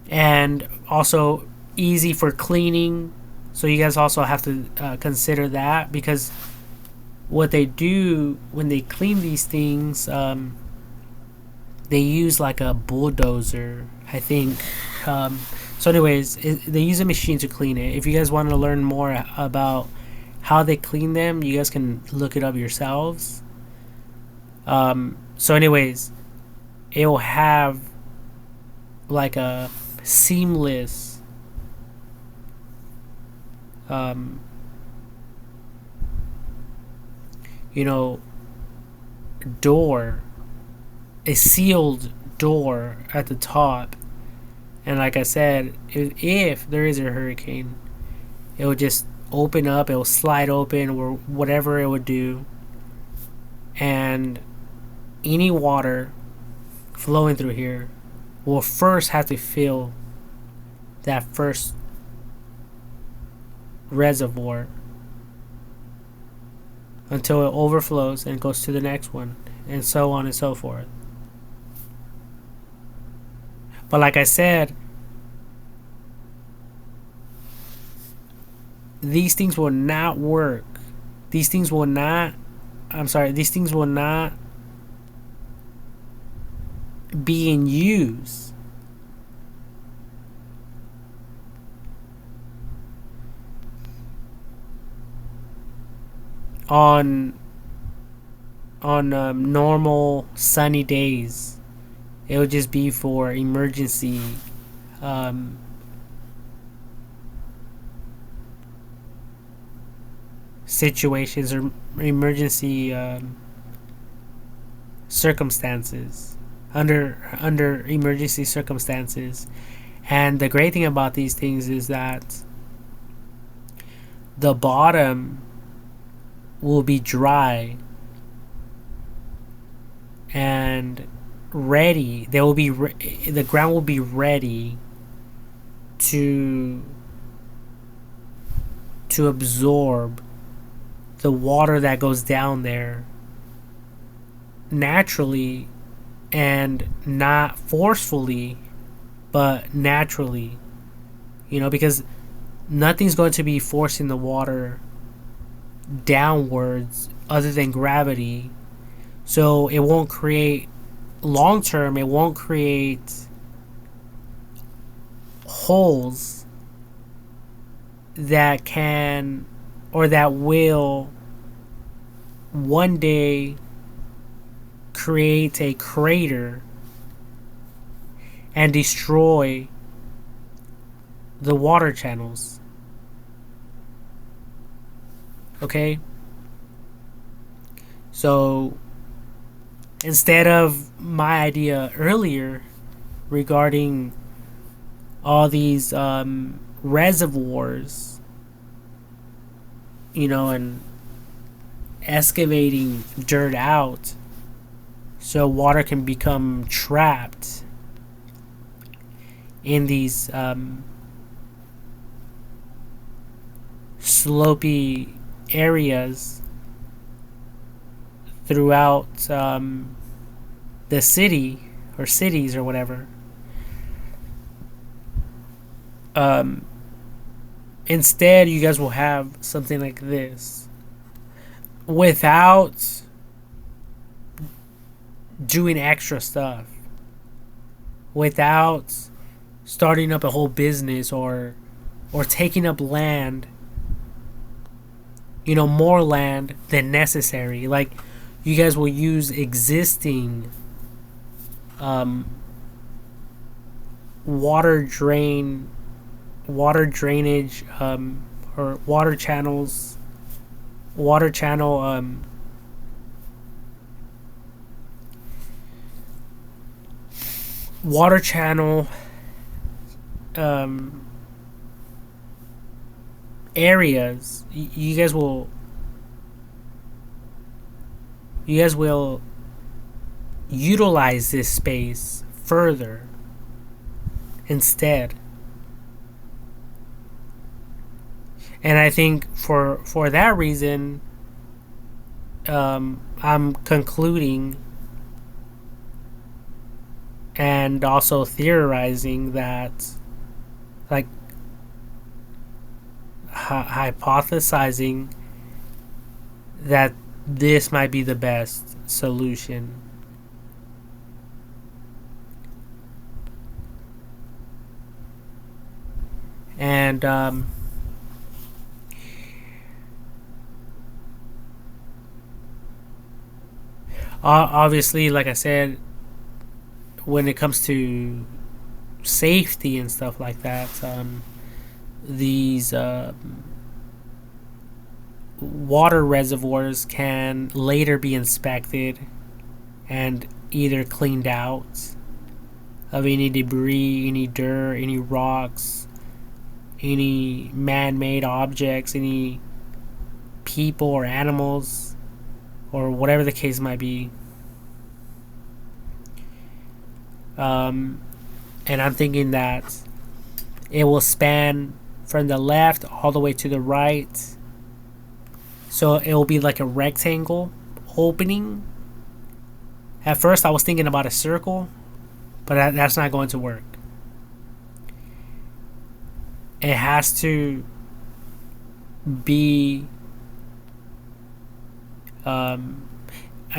A: And also easy for cleaning. So you guys also have to consider that, because what they do when they clean these things, they use like a bulldozer, I think. So, anyways, they use a machine to clean it. If you guys want to learn more about how they clean them, you guys can look it up yourselves. So, anyways, it will have like a seamless you know, door, a sealed door at the top. And like I said, if there is a hurricane, it will just open up, it will slide open, or whatever it would do. And any water flowing through here will first have to fill that first reservoir until it overflows and goes to the next one, and so on and so forth. But like I said, these things will not work. These things will not be in use on normal sunny days. It would just be for emergency situations or emergency circumstances, under emergency circumstances. And the great thing about these things is that the bottom will be dry and ready. They will be the ground will be ready to absorb the water that goes down there naturally, and not forcefully, but naturally. Because nothing's going to be forcing the water downwards other than gravity. So it won't create, long term, it won't create holes that can, or that will one day create a crater and destroy the water channels. Okay? So instead of my idea earlier regarding all these reservoirs, and excavating dirt out so water can become trapped in these slopey areas throughout the city or cities or whatever. Instead, you guys will have something like this without doing extra stuff, without starting up a whole business or taking up land more land than necessary. Like, you guys will use existing um, water drain, water drainage, or water channel, water channel um, areas. You guys will utilize this space further instead. And I think for that reason, I'm concluding and also theorizing that, like, hypothesizing that this might be the best solution. And obviously, like I said, when it comes to safety and stuff like that, these water reservoirs can later be inspected and either cleaned out of any debris, any dirt, any rocks, any man-made objects, any people or animals, or whatever the case might be. And I'm thinking that it will span from the left all the way to the right. So it will be like a rectangle opening. At first, I was thinking about a circle, but that's not going to work. It has to be. I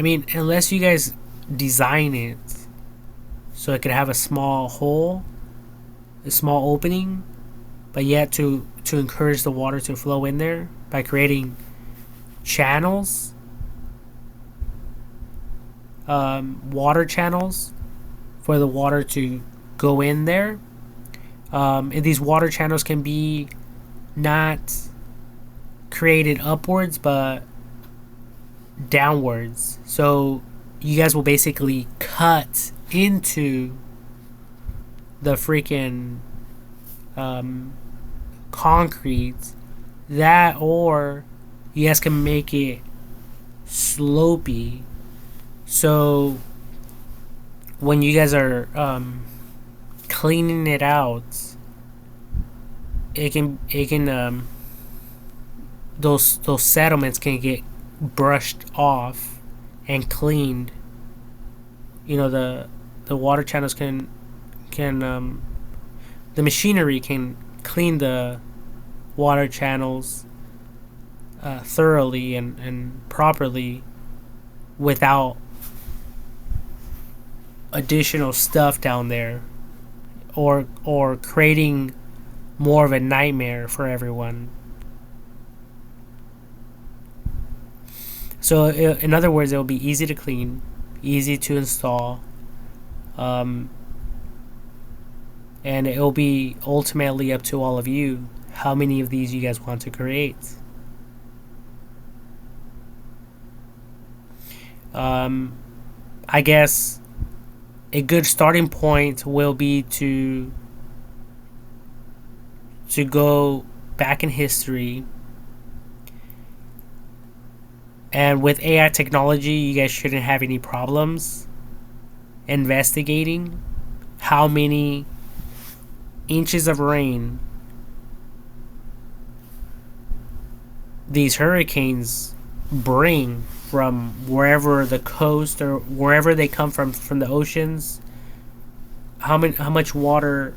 A: mean, unless you guys design it so it could have a small hole, a small opening, but yet to encourage the water to flow in there by creating channels, water channels for the water to go in there. And these water channels can be not created upwards but downwards. So you guys will basically cut into the freaking concrete, that, or you guys can make it slopey. So when you guys are cleaning it out, it can those sediments can get brushed off and cleaned. The water channels can the machinery can clean the water channels thoroughly and properly without additional stuff down there, or creating more of a nightmare for everyone. So in other words, it will be easy to clean, easy to install, and it will be ultimately up to all of you how many of these you guys want to create. I guess a good starting point will be to go back in history, and with AI technology, you guys shouldn't have any problems investigating how many inches of rain these hurricanes bring from wherever the coast or wherever they come from the oceans. How much water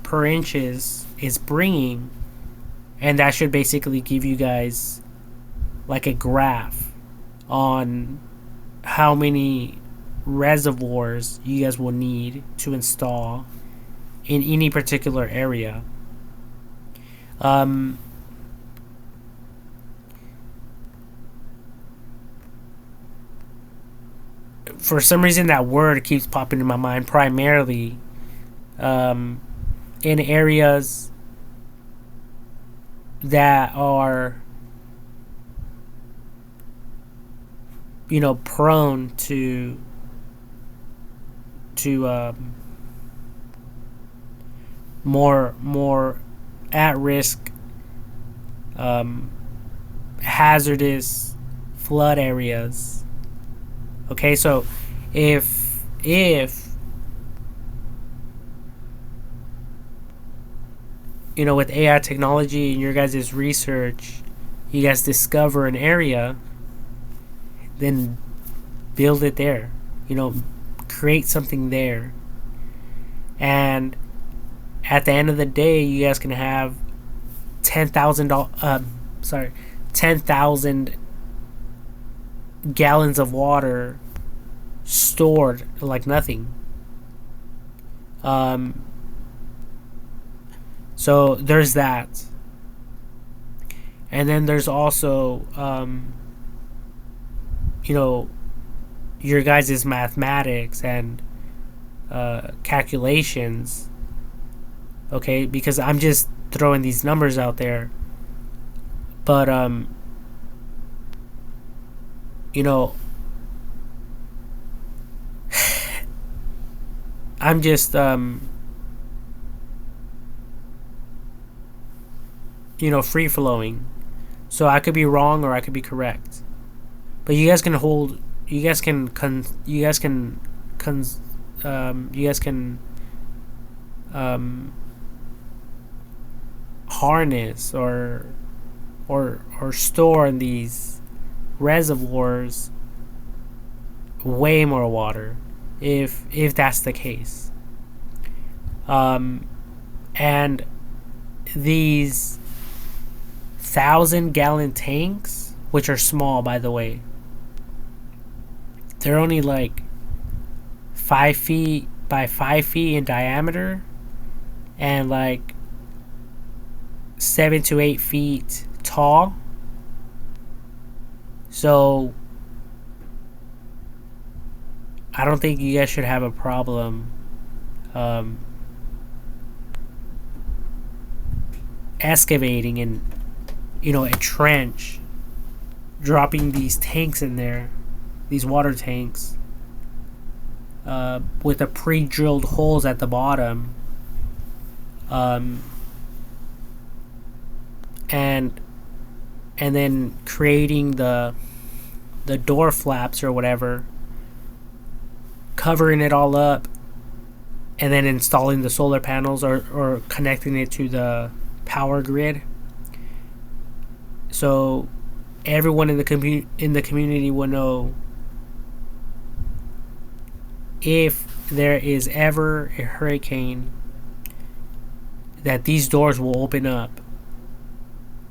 A: per inches is bringing, and that should basically give you guys like a graph on how many reservoirs you guys will need to install in any particular area. for some reason that word keeps popping in my mind. Primarily, um, in areas that are, prone to more at risk, um, hazardous flood areas. Okay, so if with AI technology and your guys' research, you guys discover an area, then build it there. Create something there. And at the end of the day, you guys can have $10,000 10,000 gallons of water stored like nothing. So there's that. And then there's also your guys' mathematics and calculations. Okay, because I'm just throwing these numbers out there. But I'm just free flowing. So I could be wrong or I could be correct. But you guys can harness or store in these reservoirs way more water if that's the case. And these 1,000-gallon tanks, which are small by the way, they're only like 5 feet by 5 feet in diameter and like 7 to 8 feet tall. So I don't think you guys should have a problem excavating in a trench, dropping these tanks in there, these water tanks, with the pre-drilled holes at the bottom, and then creating the door flaps or whatever, covering it all up, and then installing the solar panels or connecting it to the power grid. So everyone in the community will know if there is ever a hurricane that these doors will open up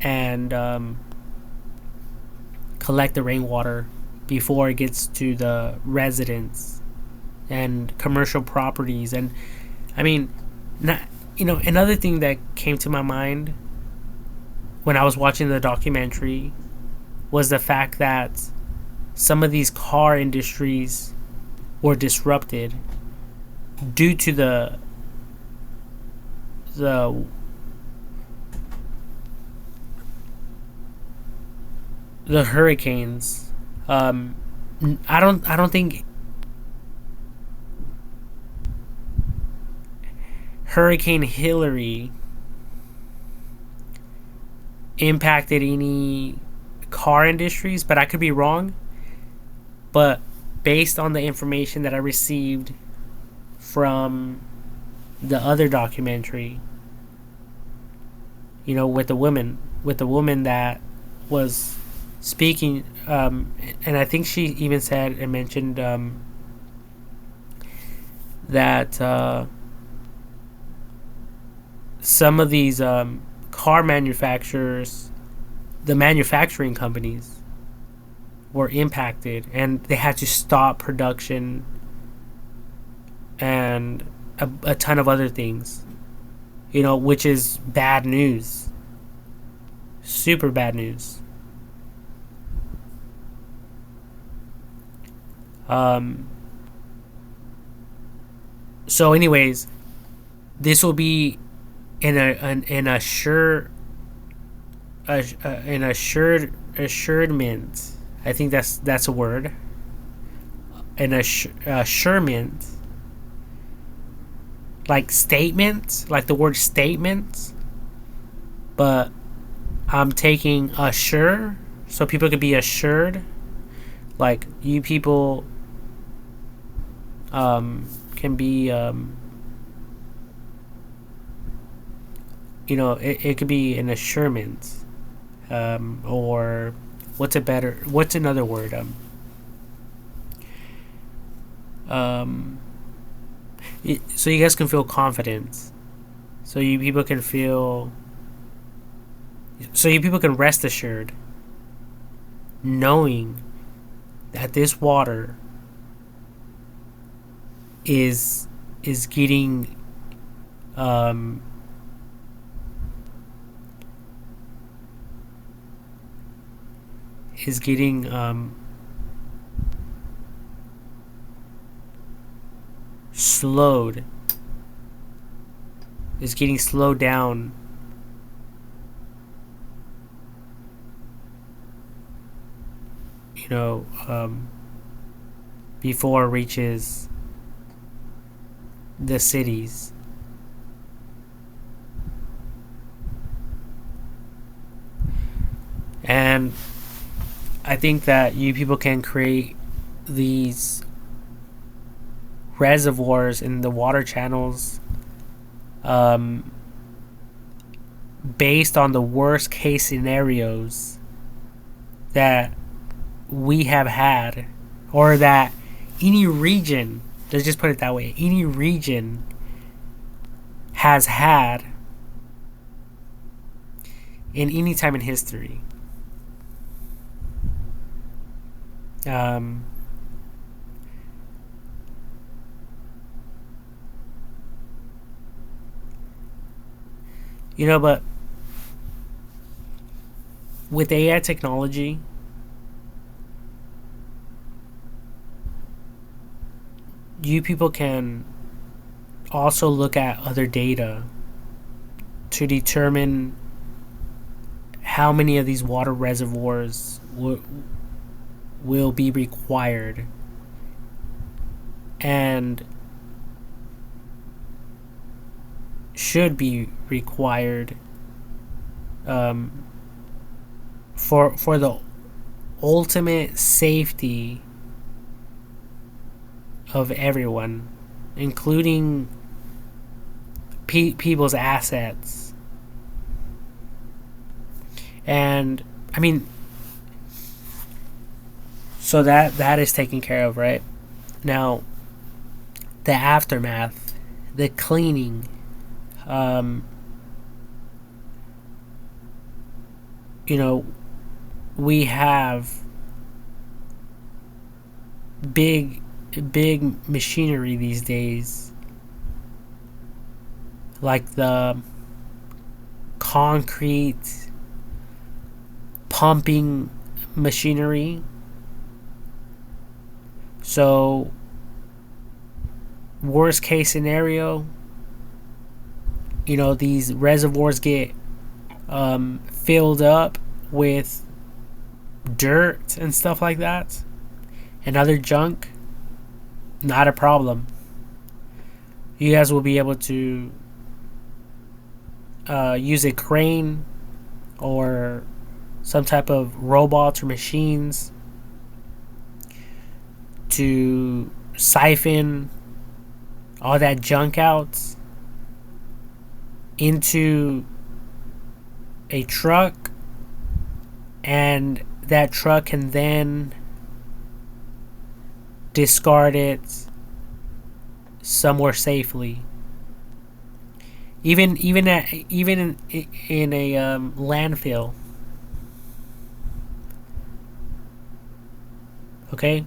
A: and collect the rainwater before it gets to the residents and commercial properties. And I mean, another thing that came to my mind when I was watching the documentary was the fact that some of these car industries were disrupted due to the hurricanes. I don't think Hurricane Hillary impacted any car industries, but I could be wrong. But based on the information that I received from the other documentary, with the woman that was speaking, and I think she even said and mentioned that some of these car manufacturers, the manufacturing companies, were impacted and they had to stop production and a ton of other things, which is bad news. Super bad news. So, anyways, this will be in a sure an assuredment. I think that's a word. An assurement, like statement, like the word statement, but I'm taking assure, so people could be assured. Like you people can be it could be an assurement, or what's another word, um so you guys can feel confident, so you people can feel so you people can rest assured knowing that this water is getting um is getting slowed is getting slowed down before it reaches the cities. And I think that you people can create these reservoirs in the water channels, based on the worst case scenarios that we have had, or that any region, let's just put it that way, any region has had in any time in history. But with AI technology, you people can also look at other data to determine how many of these water reservoirs will be required, and should be required, for the ultimate safety of everyone, including people's assets. And I mean, so that is taken care of, right? Now, the aftermath, the cleaning, we have big machinery these days, like the concrete pumping machinery. So, worst case scenario, these reservoirs get filled up with dirt and stuff like that, and other junk. Not a problem. You guys will be able to use a crane or some type of robots or machines to siphon all that junk out into a truck, and that truck can then discard it somewhere safely. Even in a landfill. Okay?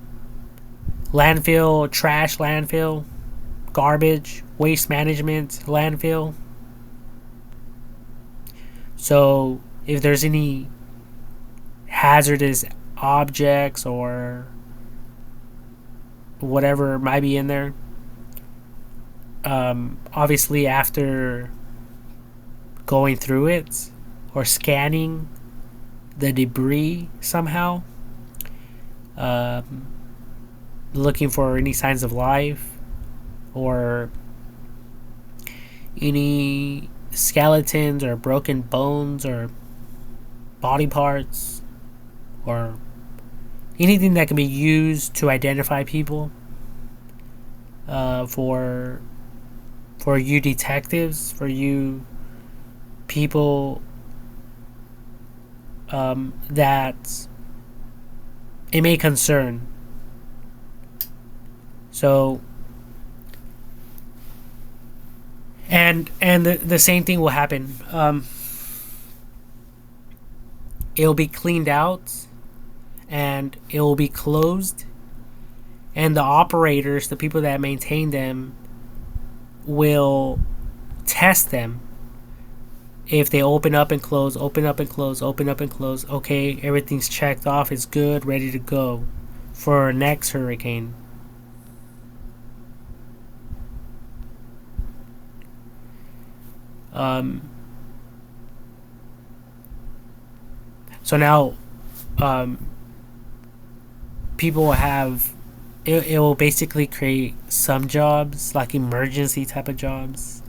A: Landfill, trash landfill, garbage, waste management landfill. So if there's any hazardous objects or whatever might be in there, Obviously, after going through it or scanning the debris somehow, um, looking for any signs of life or any skeletons or broken bones or body parts or anything that can be used to identify people, for you detectives, for you people, that it may concern. So, and the same thing will happen. It'll be cleaned out and it will be closed, and the operators, the people that maintain them, will test them. If they open up and close, open up and close, open up and close, okay, everything's checked off, it's good, ready to go for our next hurricane. Um, so now, um, people will have it will basically create some jobs, like emergency type of jobs,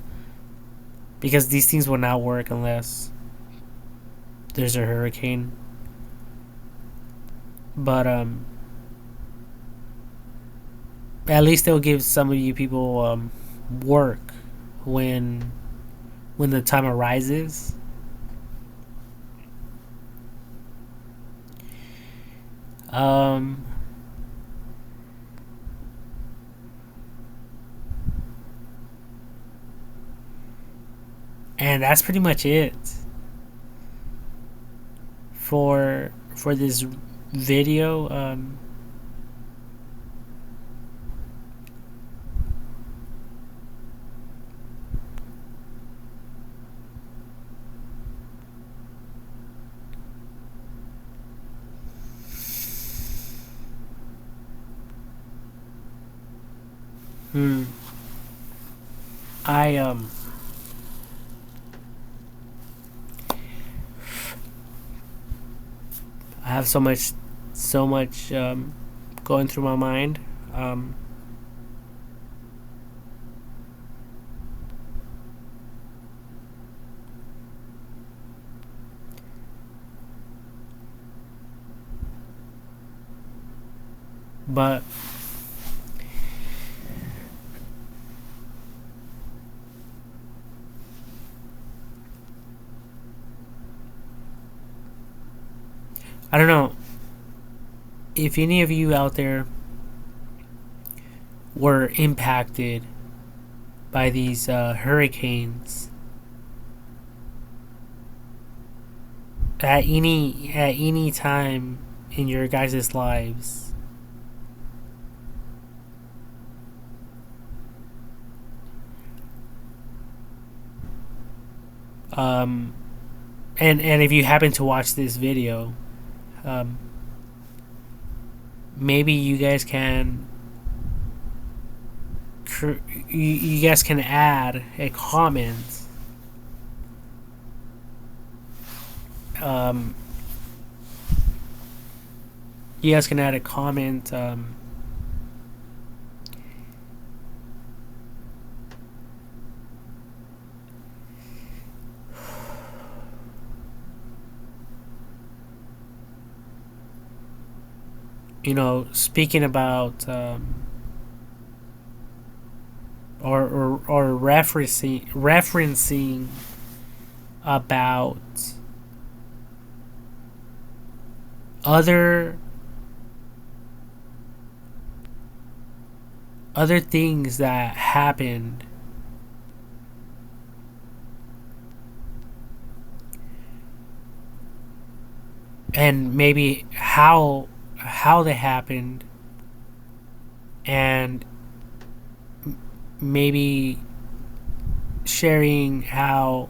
A: because these things will not work unless there's a hurricane. But at least they'll give some of you people work when the time arises. Um, and that's pretty much it for this video. Hmm, I I have so much going through my mind. Um, but I don't know if any of you out there were impacted by these hurricanes at any time in your guys' lives. Um, and if you happen to watch this video, um, maybe you guys can you guys can add a comment. Um, you guys can add a comment. Speaking about, or referencing about other things that happened, and maybe how they happened, and maybe sharing how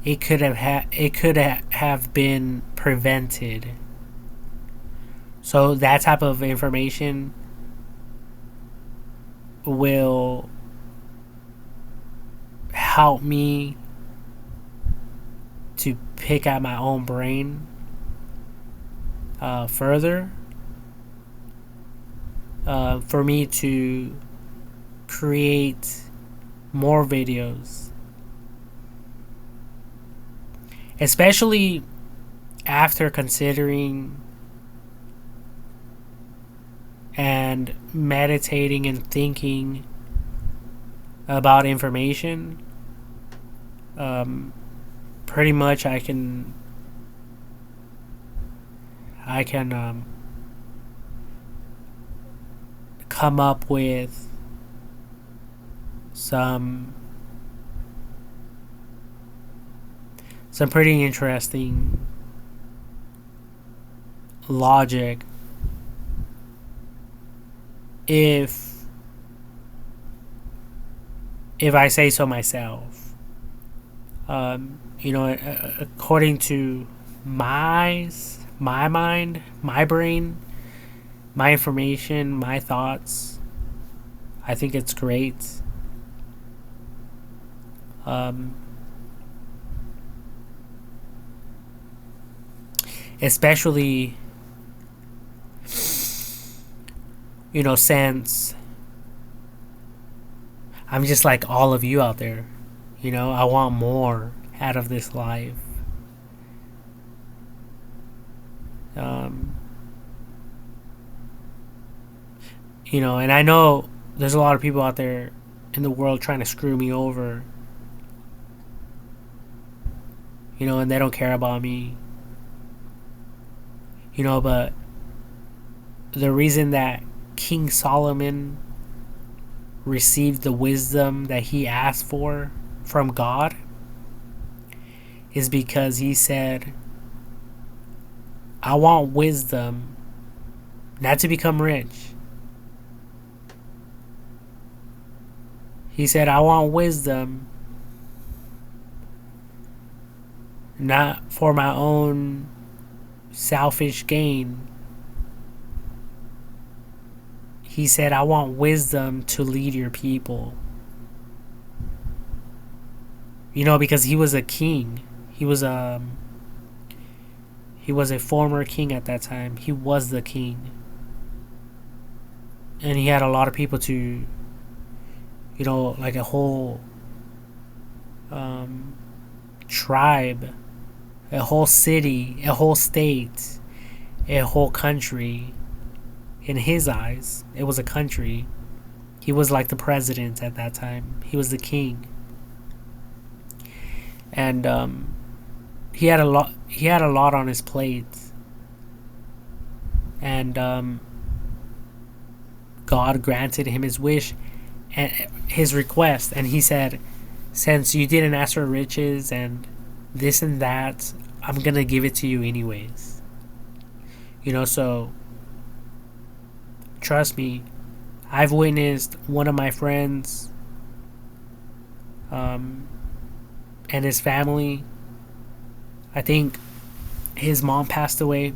A: it could have been prevented. So that type of information will help me to pick at my own brain further, for me to create more videos, especially after considering and meditating and thinking about information. Pretty much I can come up with some pretty interesting logic if I say so myself. According to my mind, my brain, my information, my thoughts, I think it's great. Especially, since I'm just like all of you out there. I want more out of this life. And I know there's a lot of people out there in the world trying to screw me over. And they don't care about me. But the reason that King Solomon received the wisdom that he asked for from God is because he said, I want wisdom not to become rich. He said, I want wisdom not for my own selfish gain. He said, I want wisdom to lead your people. Because he was a king. He was a former king at that time. He was the king. And he had a lot of people to, like a whole tribe, a whole city, a whole state, a whole country. In his eyes, it was a country. He was like the president at that time. He was the king. And he had a lot on his plate. And God granted him his wish and his request, and he said, since you didn't ask for riches and this and that, I'm gonna give it to you anyways. So trust me, I've witnessed one of my friends and his family. I think his mom passed away.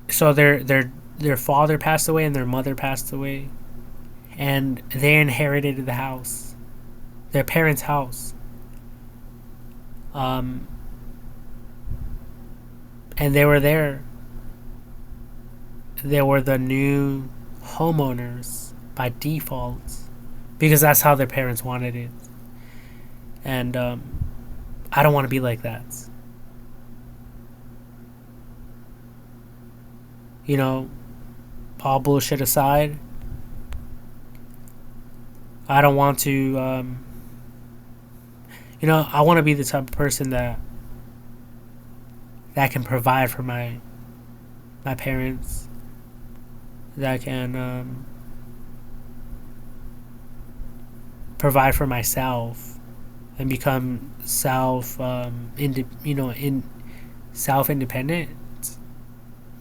A: So their father passed away and their mother passed away, and they inherited the house, their parents' house. And they were there. They were the new homeowners by default because that's how their parents wanted it. And I don't want to be like that. All bullshit aside, I don't want to, I want to be the type of person that can provide for my parents, that can provide for myself and become self-independent.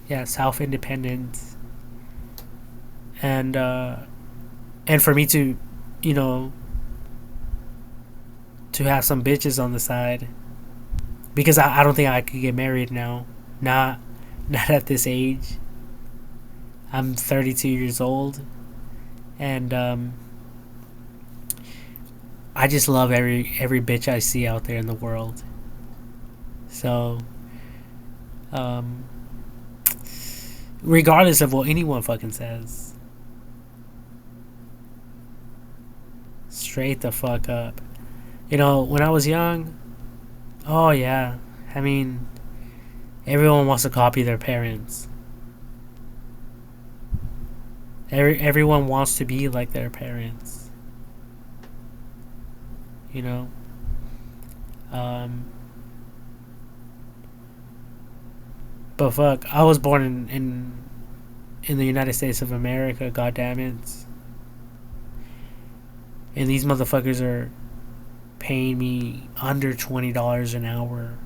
A: Yeah, self-independent. And for me to, to have some bitches on the side. Because I don't think I could get married now. Not at this age. I'm 32 years old, and I just love every bitch I see out there in the world. So, um, regardless of what anyone fucking says, straight the fuck up. You know, when I was young, oh yeah, I mean, everyone wants to copy their parents. Everyone wants to be like their parents. You know, um, but fuck, I was born in the United States of America. God damn it, and these motherfuckers are paying me under $20 an hour.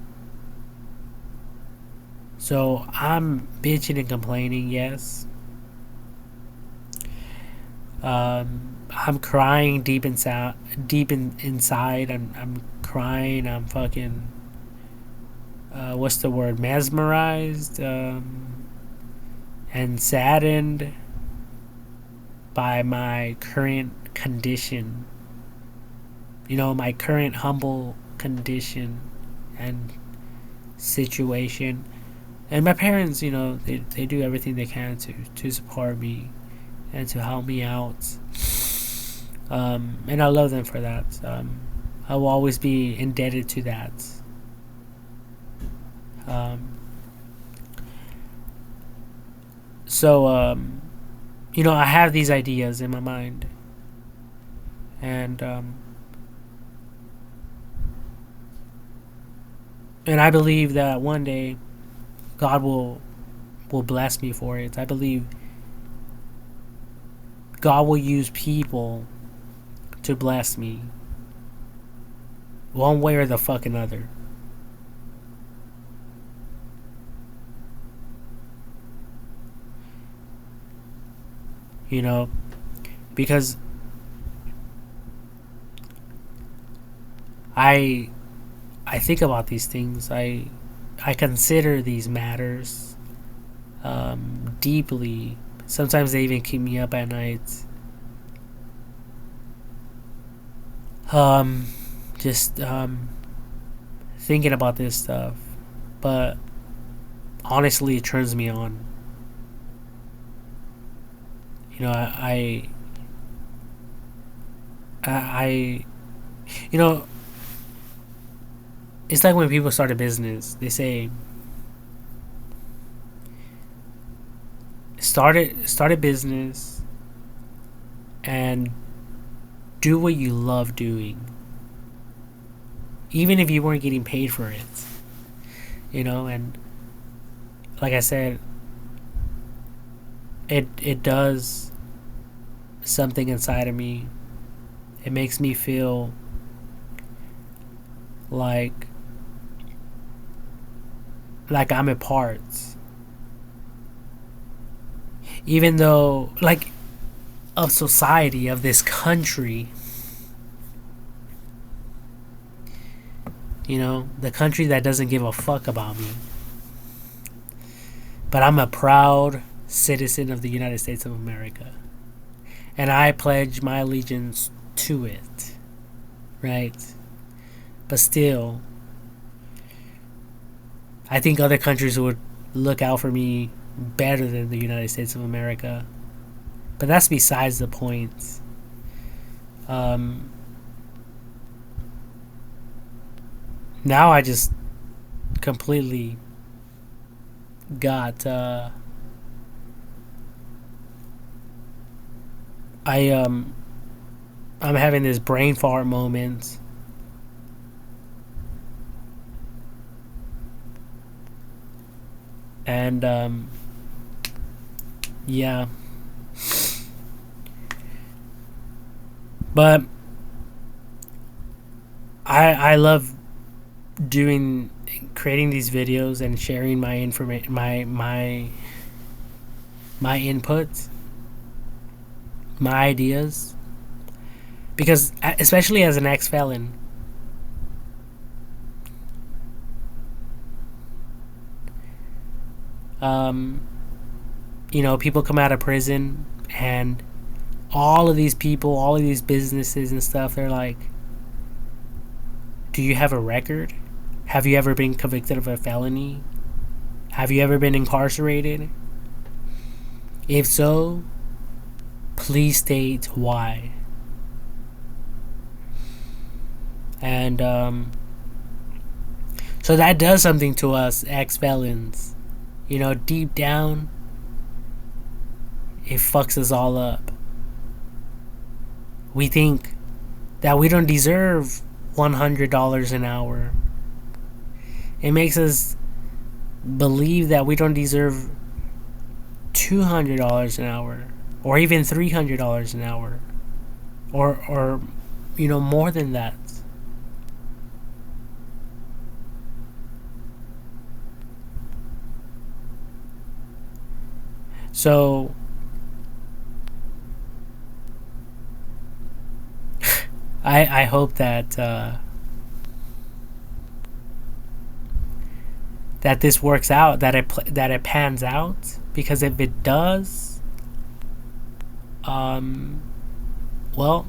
A: So I'm bitching and complaining, yes. I'm crying deep inside. Inside. I'm crying. I'm fucking. What's the word? Mesmerized and saddened by my current condition. You know, my current humble condition and situation. And my parents, you know, they do everything they can to support me and to help me out. And I love them for that. I will always be indebted to that. Um, so, you know, I have these ideas in my mind. And I believe that one day God will bless me for it. I believe God will use people to bless me, one way or the fucking other. You know, because I I think about these things. I consider these matters deeply. Sometimes they even keep me up at night. Um, just thinking about this stuff, but honestly, it turns me on. You know, I you know, it's like when people start a business, they say start a business and do what you love doing, even if you weren't getting paid for it. You know, and like I said, it does something inside of me. It makes me feel like I'm a part, even though like of society, of this country. You know, the country that doesn't give a fuck about me. But I'm a proud citizen of the United States of America. And I pledge my allegiance to it. Right? But still, I think other countries would look out for me better than the United States of America. But that's besides the point. Now I just completely got I'm having this brain fart moment. And yeah. But I love creating these videos and sharing my information, my inputs, my ideas, because especially as an ex-felon, people come out of prison, and all of these people, all of these businesses and stuff, they're like, do you have a record? Have you ever been convicted of a felony? Have you ever been incarcerated? If so, please state why. And so that does something to us ex-felons. Deep down, it fucks us all up. We think that we don't deserve $100 an hour. It makes us believe that we don't deserve $200 an hour, or even $300 an hour, or more than that. So I hope that that this works out, that it pans out, because if it does, well,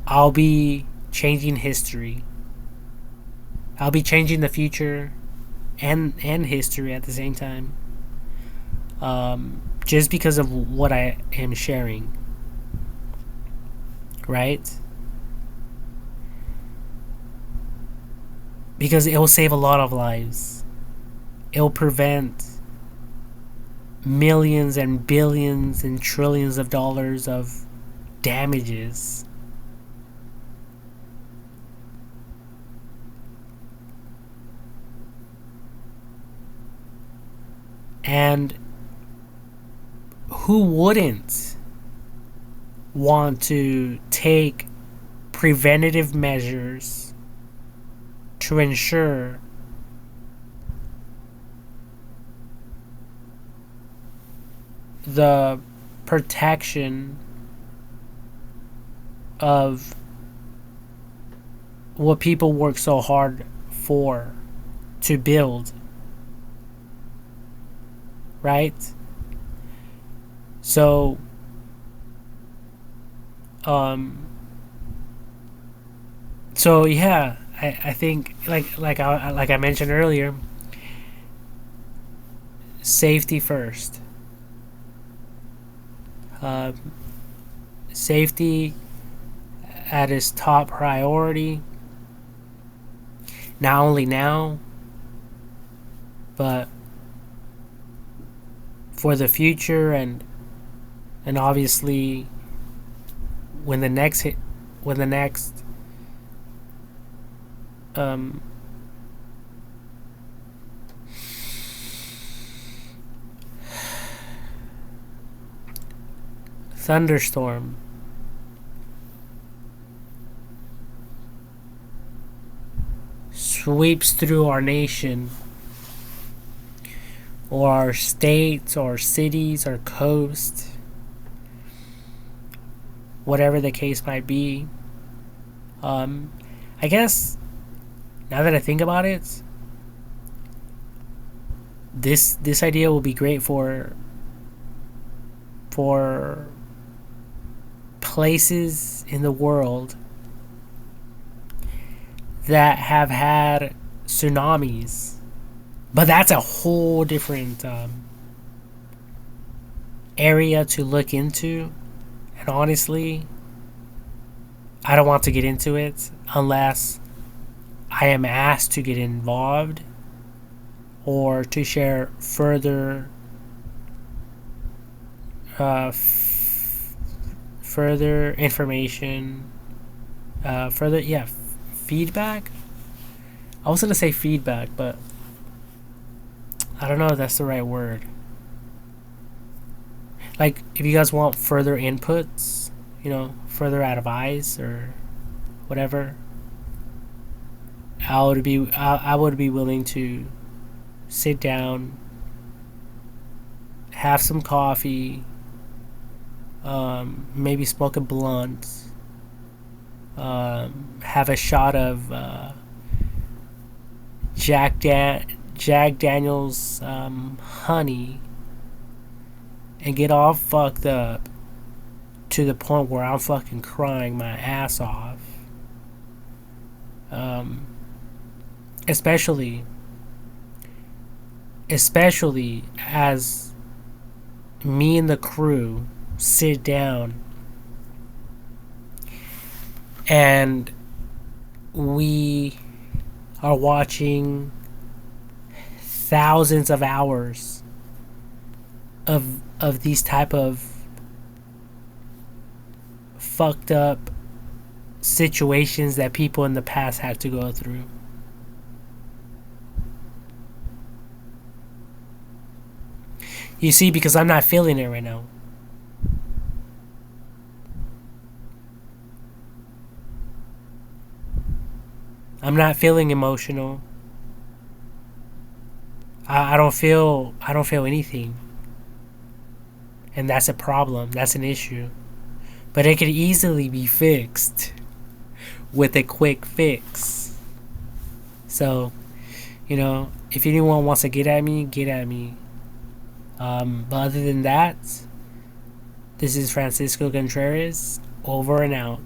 A: I'll be changing history. I'll be changing the future and history at the same time. Just because of what I am sharing, right? Because it will save a lot of lives. It will prevent millions and billions and trillions of dollars of damages. And who wouldn't want to take preventative measures to ensure the protection of what people work so hard for to build, right? So yeah, I think like I mentioned earlier, safety first. Safety at its top priority. Not only now, but for the future, and obviously when the next thunderstorm sweeps through our nation, or our states, or cities, or coast, whatever the case might be. I guess now that I think about it, this idea will be great for places in the world that have had tsunamis. But that's a whole different area to look into. And honestly, I don't want to get into it unless I am asked to get involved or to share further further information, feedback. I was gonna say feedback, but I don't know if that's the right word. Like, if you guys want further inputs, further advice or whatever, I would be willing to sit down, have some coffee, maybe smoke a blunt, have a shot of Jack Daniel's honey, and get all fucked up to the point where I'm fucking crying my ass off. Um, especially, especially as me and the crew sit down and we are watching thousands of hours of these type of fucked up situations that people in the past had to go through. You see, because I'm not feeling it right now. I'm not feeling emotional. I don't feel anything. And that's a problem. That's an issue. But it could easily be fixed with a quick fix. So, if anyone wants to get at me, get at me. But other than that, this is Francisco Contreras, over and out.